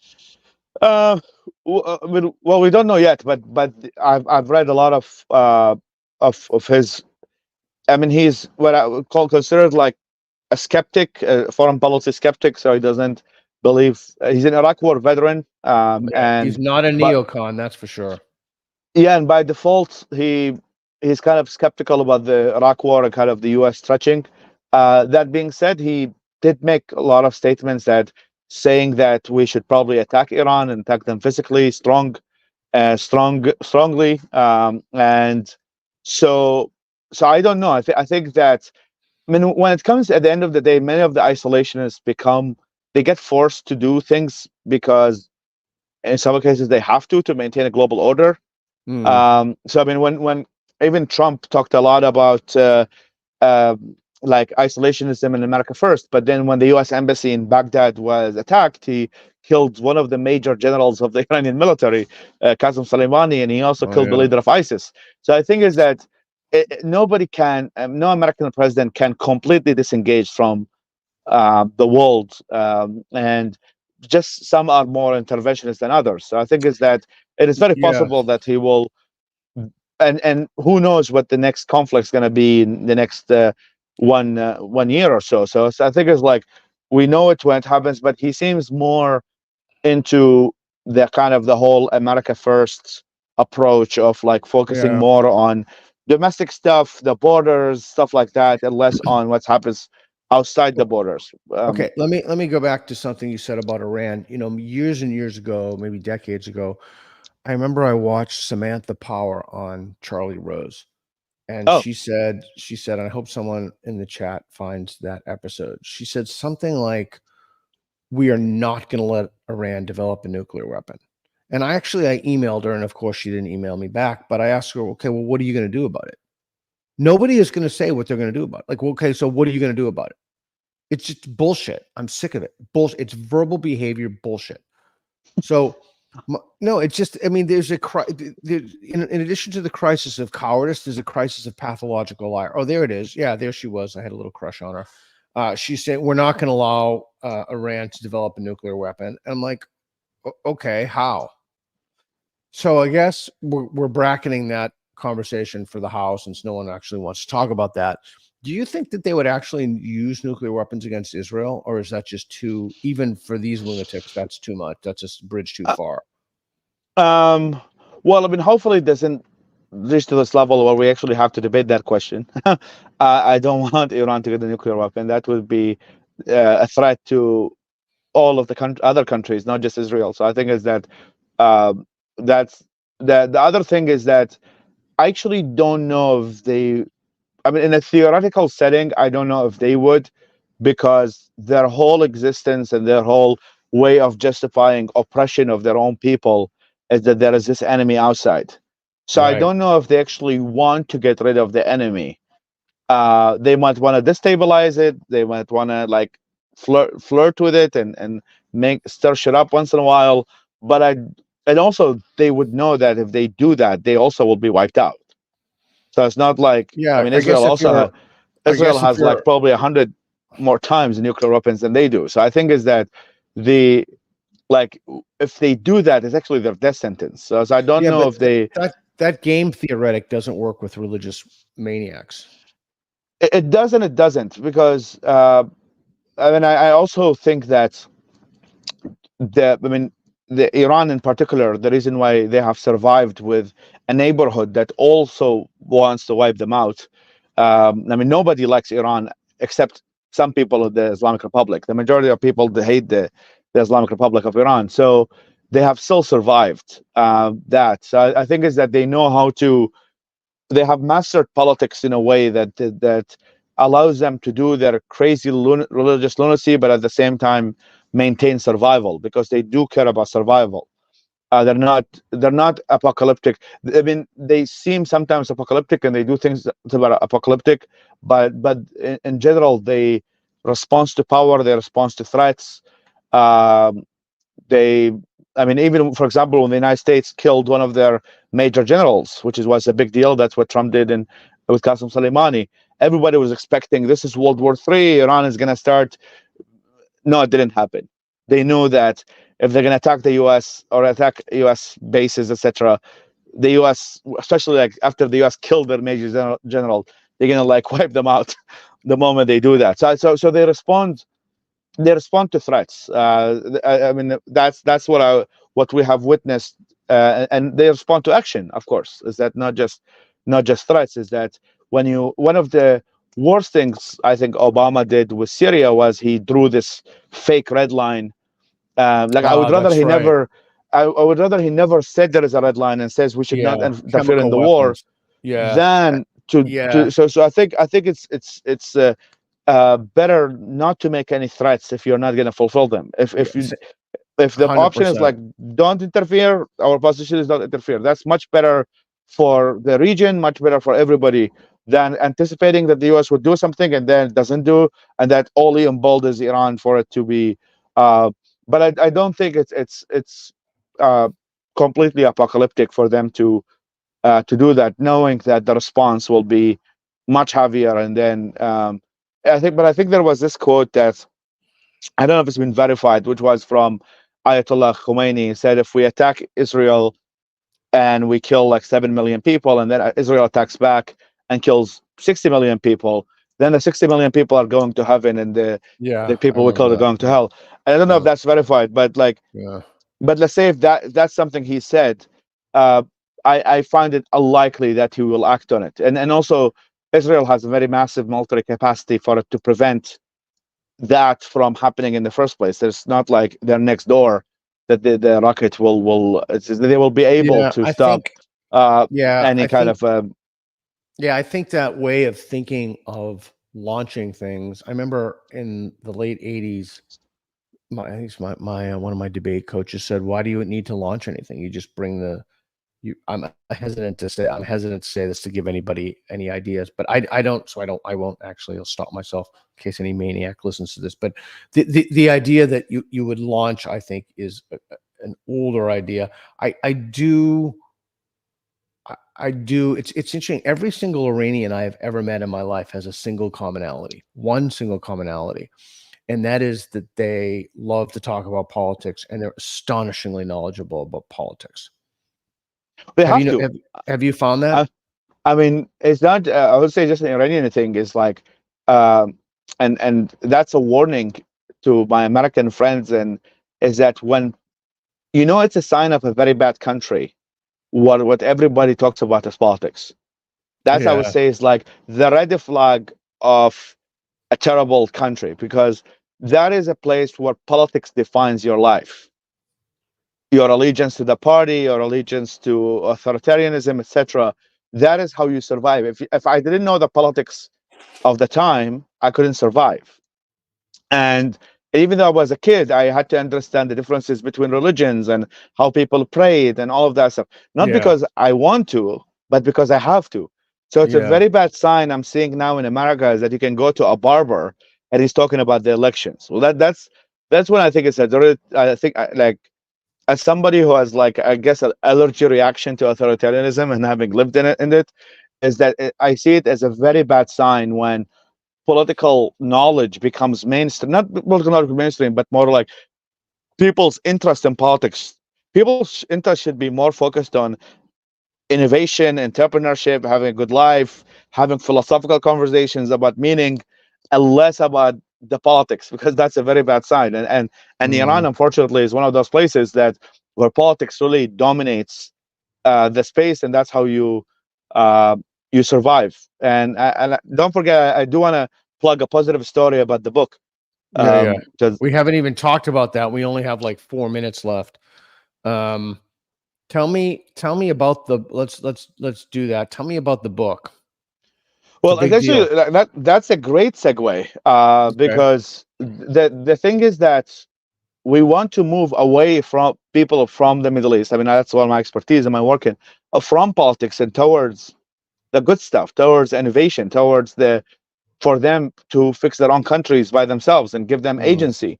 Uh, I mean, well, we don't know yet, but I've read a lot of his. I mean, he's what I would call considered like a skeptic, a foreign policy skeptic. So he doesn't believe he's an Iraq War veteran, Yeah, he's and not a but neocon, that's for sure. yeah, and by default, he's kind of skeptical about the Iraq War and kind of the U.S. stretching. That being said, he did make a lot of statements that saying that we should probably attack Iran and attack them physically, strongly, and so I don't know. I think that I mean when it comes at the end of the day, many of the isolationists they get forced to do things because in some cases they have to maintain a global order. Hmm. So I mean, when even Trump talked a lot about uh, like isolationism in America first, but then when the U.S. embassy in Baghdad was attacked, he killed one of the major generals of the Iranian military, Qasem Soleimani, and he also Oh killed the yeah. leader of ISIS. So I think is that nobody can, no American president can completely disengage from the world, and just some are more interventionist than others. So I think is that it is very Yeah. possible that he will and who knows what the next conflict is going to be in the next 1 year or so. So I think it's like we know it when it happens, but he seems more into the kind of the whole America first approach of like focusing Yeah. more on domestic stuff, the borders, stuff like that, and less on what happens outside the borders. Okay, let me go back to something you said about Iran. You know, years and years ago, maybe decades ago, I remember I watched Samantha Power on Charlie Rose, and Oh, she said, I hope someone in the chat finds that episode. She said something like, "We are not going to let Iran develop a nuclear weapon." And I emailed her, and of course she didn't email me back. But I asked her, "Okay, well, what are you going to do about it?" Nobody is going to say what they're going to do about it. Like, well, okay, so what are you going to do about it? It's just bullshit. I'm sick of it. Bullshit. It's verbal behavior bullshit. So, no, it's just, I mean, there's in addition to the crisis of cowardice, there's a crisis of pathological liar. Oh, there it is. Yeah, there she was. I had a little crush on her. She said, we're not going to allow Iran to develop a nuclear weapon. And I'm like, okay, how? So I guess we're bracketing that conversation for the House, since no one actually wants to talk about that. Do you think that they would actually use nuclear weapons against Israel, or is that just too, even for these lunatics, that's too much? That's just a bridge too far. Well, I mean, hopefully it doesn't reach to this level where we actually have to debate that question. I don't want Iran to get a nuclear weapon. That would be a threat to all of the other countries, not just Israel. So I think is that that's the other thing is that I actually don't know if they. I mean, in a theoretical setting, I don't know if they would, because their whole existence and their whole way of justifying oppression of their own people is that there is this enemy outside. So I Right. don't know if they actually want to get rid of the enemy. They might want to destabilize it. They might want to like flirt with it and stir shit up once in a while. But and also they would know that if they do that, they also will be wiped out. So it's not like, I Yeah, mean, I guess if you're, Israel has like probably 100 more times nuclear weapons than they do. So I think is that the like if they do that, it's actually their death sentence. So I don't know if they. That game theoretic doesn't work with religious maniacs. It does and it doesn't, because I mean I also think that the Iran in particular, the reason why they have survived with a neighborhood that also wants to wipe them out. I mean, nobody likes Iran except some people of the Islamic Republic. The majority of people, they hate the Islamic Republic of Iran. So they have still survived that. So I think is that they know how to. They have mastered politics in a way that allows them to do their crazy religious lunacy, but at the same time maintain survival, because they do care about survival. They're not apocalyptic. I mean, they seem sometimes apocalyptic and they do things that are apocalyptic, but in general, they respond to power, they respond to threats. Um, they, I mean, even for example, when the United States killed one of their major generals, which was a big deal. That's what Trump did with Qasem Soleimani. Everybody was expecting this is World War III. Iran is going to start. No, it didn't happen. They knew that if they're going to attack the U.S. or attack U.S. bases, etc., the U.S., especially like after the U.S. killed their major general, they're going to like wipe them out the moment they do that. So they respond. They respond to threats. I mean, that's what we have witnessed, and they respond to action. Of course, is that not just threats? Is that one of the worst things I think Obama did with Syria was he drew this fake red line. Like I would rather That's he right. never. I would rather he never said there is a red line and says we should not interfere in Chemical the war, weapons. Yeah. than to. So I think it's better not to make any threats if you're not going to fulfill them. If the option is 100%. like don't interfere, our position is not interfere. That's much better for the region, much better for everybody, than anticipating that the U.S. would do something and then it doesn't do, and that only emboldens Iran for it to be. But I don't think it's uh, completely apocalyptic for them to do that, knowing that the response will be much heavier. And then I think there was this quote that I don't know if it's been verified, which was from Ayatollah Khomeini. He said, if we attack Israel and we kill like 7 million people, and then Israel attacks back and kills 60 million people, then the 60 million people are going to heaven, and the people we kill are going to hell. And I don't know if that's verified, but like, but let's say if that's something he said, I find it unlikely that he will act on it. And also, Israel has a very massive military capacity for it to prevent that from happening in the first place. There's not like they're next door that the rocket they will be able to stop any kind of. I think that way of thinking of launching things. I remember in the late 80s, I think my one of my debate coaches said, "Why do you need to launch anything? You just bring the." I'm hesitant to say this to give anybody any ideas, but I won't actually. I'll stop myself in case any maniac listens to this. But the idea that you would launch, I think, is an older idea. I do. I do. It's interesting. Every single Iranian I have ever met in my life has a single commonality, one single commonality, and that is that they love to talk about politics and they're astonishingly knowledgeable about politics. They Have have you to. have you found that? I mean, it's not. I would say just an Iranian thing is like, um, and that's a warning to my American friends, and is that when it's a sign of a very bad country. What everybody talks about is politics. That's I would Yeah, say is like the red flag of a terrible country because that is a place where politics defines your life, your allegiance to the party, your allegiance to authoritarianism, etc. That is how you survive. If I didn't know the politics of the time, I couldn't survive. And even though I was a kid, I had to understand the differences between religions and how people prayed and all of that stuff. Not yeah, because I want to, but because I have to. So it's a yeah, very bad sign I'm seeing now in America is that you can go to a barber and he's talking about the elections. Well, that's when I think it's a I think like as somebody who has like I guess an allergy reaction to authoritarianism and having lived in it is that I see it as a very bad sign when political knowledge becomes mainstream, not political knowledge mainstream, but more like people's interest in politics. People's interest should be more focused on innovation, entrepreneurship, having a good life, having philosophical conversations about meaning, and less about the politics, because that's a very bad sign. And Iran, mm, unfortunately, is one of those places that where politics really dominates the space, and that's how uh, you survive. And don't forget, I do want to plug a positive story about the book. yeah, yeah. 'Cause We haven't even talked about that. We only have like 4 minutes left. Um, tell me about the. Let's do that. Tell me about the book. It's a well, big essentially, deal. that's a great segue Okay. because the thing is that we want to move away from people from the Middle East. I mean, that's one of my expertise and my work in from politics and towards the good stuff, towards innovation, towards the for them to fix their own countries by themselves and give them Mm, agency.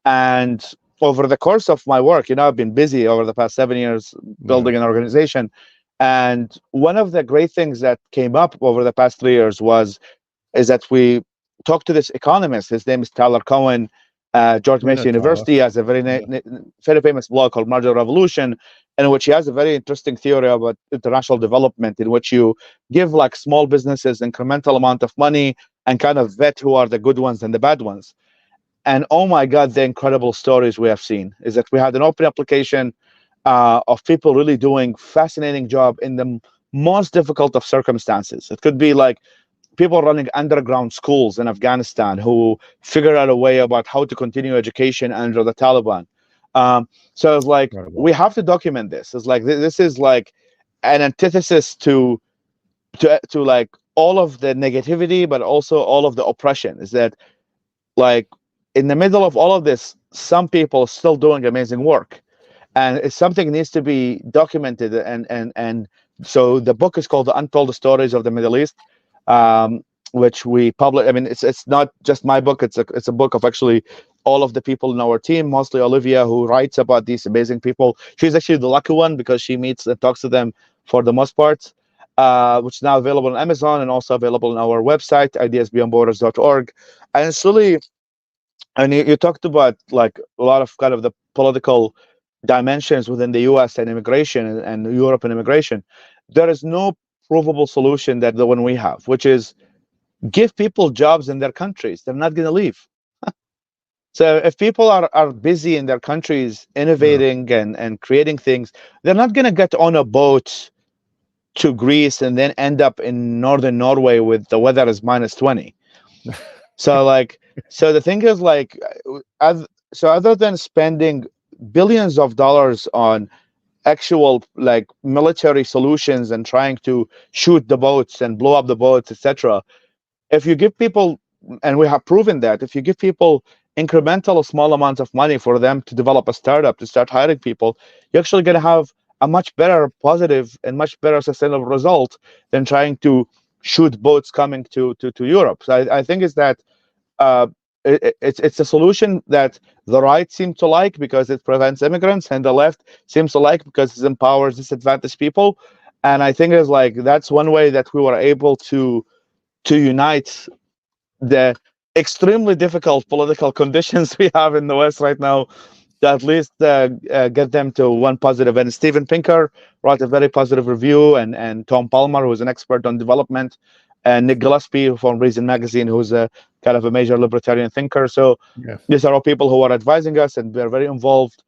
And over the course of my work, I've been busy over the past 7 years yeah. building an organization. And one of the great things that came up over the past 3 years is that we talked to this economist. His name is Tyler Cohen. George We Mason know Tyler. University has a Yeah. very famous blog called Marginal Revolution, in which he has a very interesting theory about international development, in which you give like small businesses incremental amount of money and kind of vet who are the good ones and the bad ones. And oh my God, the incredible stories we have seen is that we had an open application of people really doing fascinating job in the most difficult of circumstances. It could be like people running underground schools in Afghanistan who figured out a way about how to continue education under the Taliban. So it's like we Incredible. have to document this. It's like this is like an antithesis to like all of the negativity, but also all of the oppression. Is that like in the middle of all of this, some people are still doing amazing work, and it's something needs to be documented. And so the book is called The Untold Stories of the Middle East, um, which we publish. I mean, it's not just my book. It's a book of actually all of the people in our team, mostly Olivia, who writes about these amazing people. She's actually the lucky one because she meets and talks to them for the most part. Which is now available on Amazon and also available on our website, ideasbeyondborders.org. And it's really, and you talked about like a lot of kind of the political dimensions within the US and immigration and Europe and immigration. There is no provable solution that the one we have, which is give people jobs in their countries. They're not going to leave. So if people are busy in their countries Yeah. innovating and creating things, they're not going to get on a boat to Greece and then end up in northern Norway with the weather is minus 20. So like, so the thing is like, so other than spending billions of dollars on actual like military solutions and trying to shoot the boats and blow up the boats, etc., if you give people, and we have proven that if you give people incremental small amounts of money for them to develop a startup to start hiring people, you're actually going to have a much better positive and much better sustainable result than trying to shoot boats coming to Europe. So I think is that it's a solution that the right seem to like because it prevents immigrants, and the left seems to like because it empowers disadvantaged people. And I think it's like that's one way that we were able to unite the extremely difficult political conditions we have in the West right now, to at least get them to one positive. And Steven Pinker wrote a very positive review, and Tom Palmer, who's an expert on development, and Nick Gillespie from Reason Magazine, who's a kind of a major libertarian thinker. So Yeah. these are all people who are advising us, and they're very involved.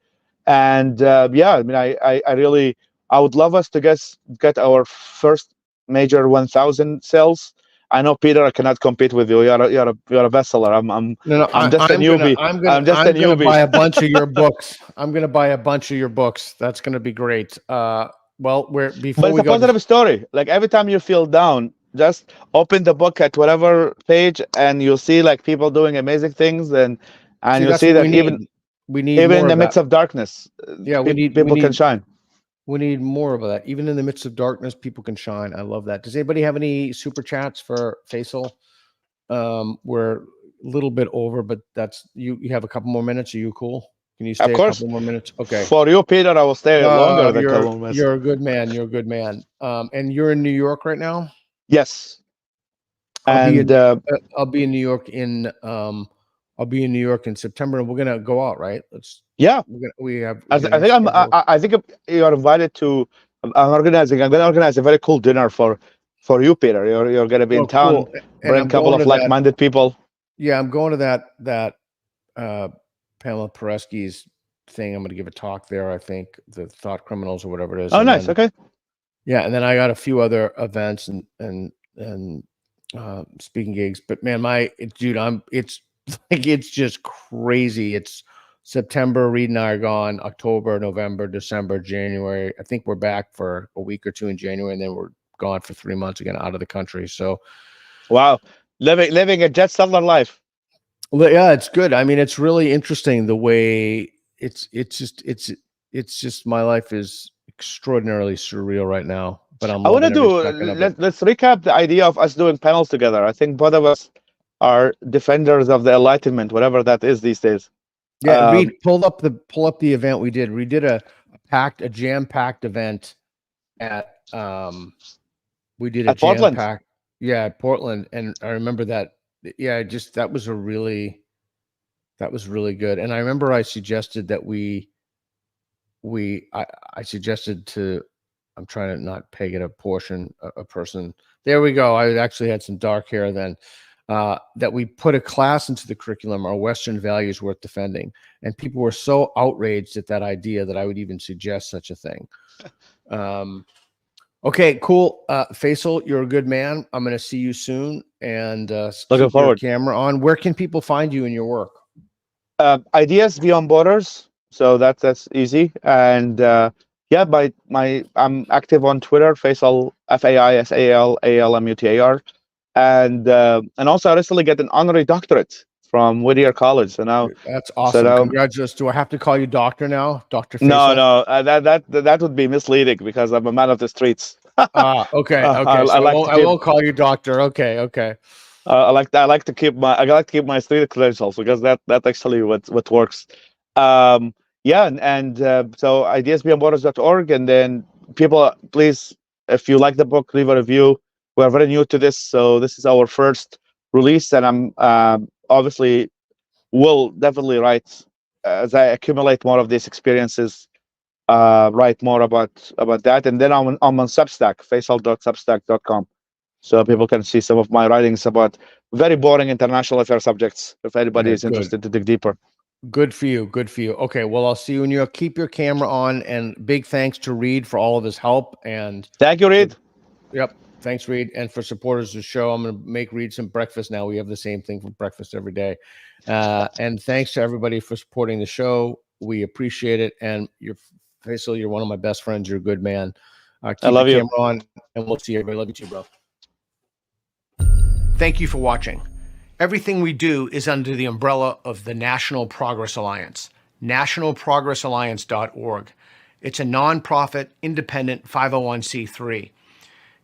And yeah, I mean, I really, I would love us to get our first major 1,000 sales. I know, Peter, I cannot compete with you. You're a bestseller. No, I'm just a newbie. I'm just a I'm gonna newbie. buy a bunch of your books. I'm gonna buy a bunch of your books. That's gonna be great. Well, But before it's we a go, positive story. Like every time you feel down, just open the book at whatever page, and you'll see like people doing amazing things, and see, you'll that's see what we that need. We need even in more the of that. midst of darkness, Yeah, we people can need shine. we need more of that. Even in the midst of darkness, people can shine. I love that. Does anybody have any super chats for Faisal? We're a little bit over, but that's you. You have a couple more minutes. Are you cool? Can you Of stay a course, couple more minutes? Okay. for you, Peter, I will stay longer than You're couple minutes. you're a good man. You're a good man. And you're in New York right now. Yes, I'll be in and I'll be in New York in I'll be in New York in September, and we're gonna go out, right? yeah, We have I think I think you are invited to. I'm going to organize a very cool dinner for you, Peter. You're going to be in oh town. cool. And Bring a I'm couple going of to that. like-minded people. Yeah, I'm going to that Pamela Paresky's thing. I'm gonna give a talk there, I think, the Thought Criminals or whatever it is. Oh, And nice. then, Okay. yeah, and then I got a few other events and speaking gigs. But man, it's like it's just crazy. It's September, Reed and I are gone, October, November, December, January. I think we're back for a week or two in January, and then we're gone for 3 months again out of the country. So Wow, living a jet settler life. well, yeah, it's good. I mean, it's really interesting the way it's just my life is extraordinarily surreal right now, but I'm I want to loving every do. second of it. Let's recap the idea of us doing panels together. I think both of us are defenders of the Enlightenment, whatever that is these days. Yeah, Reed, pull up the event we did. We did a jam-packed event at we did a At Portland. jam-packed, yeah, at Portland, and I remember that. Yeah, just that was really good. And I remember I suggested that I suggested to, I'm trying to not peg it a person. There we go. I actually had some dark hair then. That we put a class into the curriculum, our Western values worth defending. And people were so outraged at that idea that I would even suggest such a thing. Okay, cool. Faisal, you're a good man. I'm going to see you soon. And Looking keep your forward. camera on. Where can people find you in your work? Ideas beyond borders. So that's easy. And yeah, I'm active on Twitter, Faisal FAISALALMUTAR, and also I recently get an honorary doctorate from Whittier College. So now That's awesome. now, Congratulations. Do I have to call you doctor now, Dr. Faisal? no, that would be misleading because I'm a man of the streets. Okay. Okay. So I won't call you doctor. Okay. Okay. I like to keep my street credentials because that actually what works. Yeah, and so ideasbeyondborders.org, and then people, please, if you like the book, leave a review. We're very new to this, so this is our first release, and I'm obviously will definitely write as I accumulate more of these experiences. Write more about that, and then I'm on Substack, faisal.substack.com. So people can see some of my writings about very boring international affairs subjects, if anybody is interested to dig deeper. Good for you. Good for you. Okay. Well, I'll see you in New York. Keep your camera on, and big thanks to Reed for all of his help. And thank you, Reed. Yep. Thanks, Reed. And for supporters of the show, I'm going to make Reed some breakfast now. We have the same thing for breakfast every day. And thanks to everybody for supporting the show. We appreciate it. And Faisal, you're one of my best friends. You're a good man. Keep I love the you. camera on, and we'll see everybody. Love you too, bro. Thank you for watching. Everything we do is under the umbrella of the National Progress Alliance, nationalprogressalliance.org. It's a nonprofit, independent 501c3.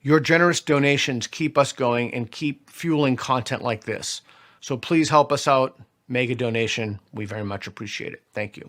Your generous donations keep us going and keep fueling content like this. So please help us out. mega donation. We very much appreciate it. Thank you.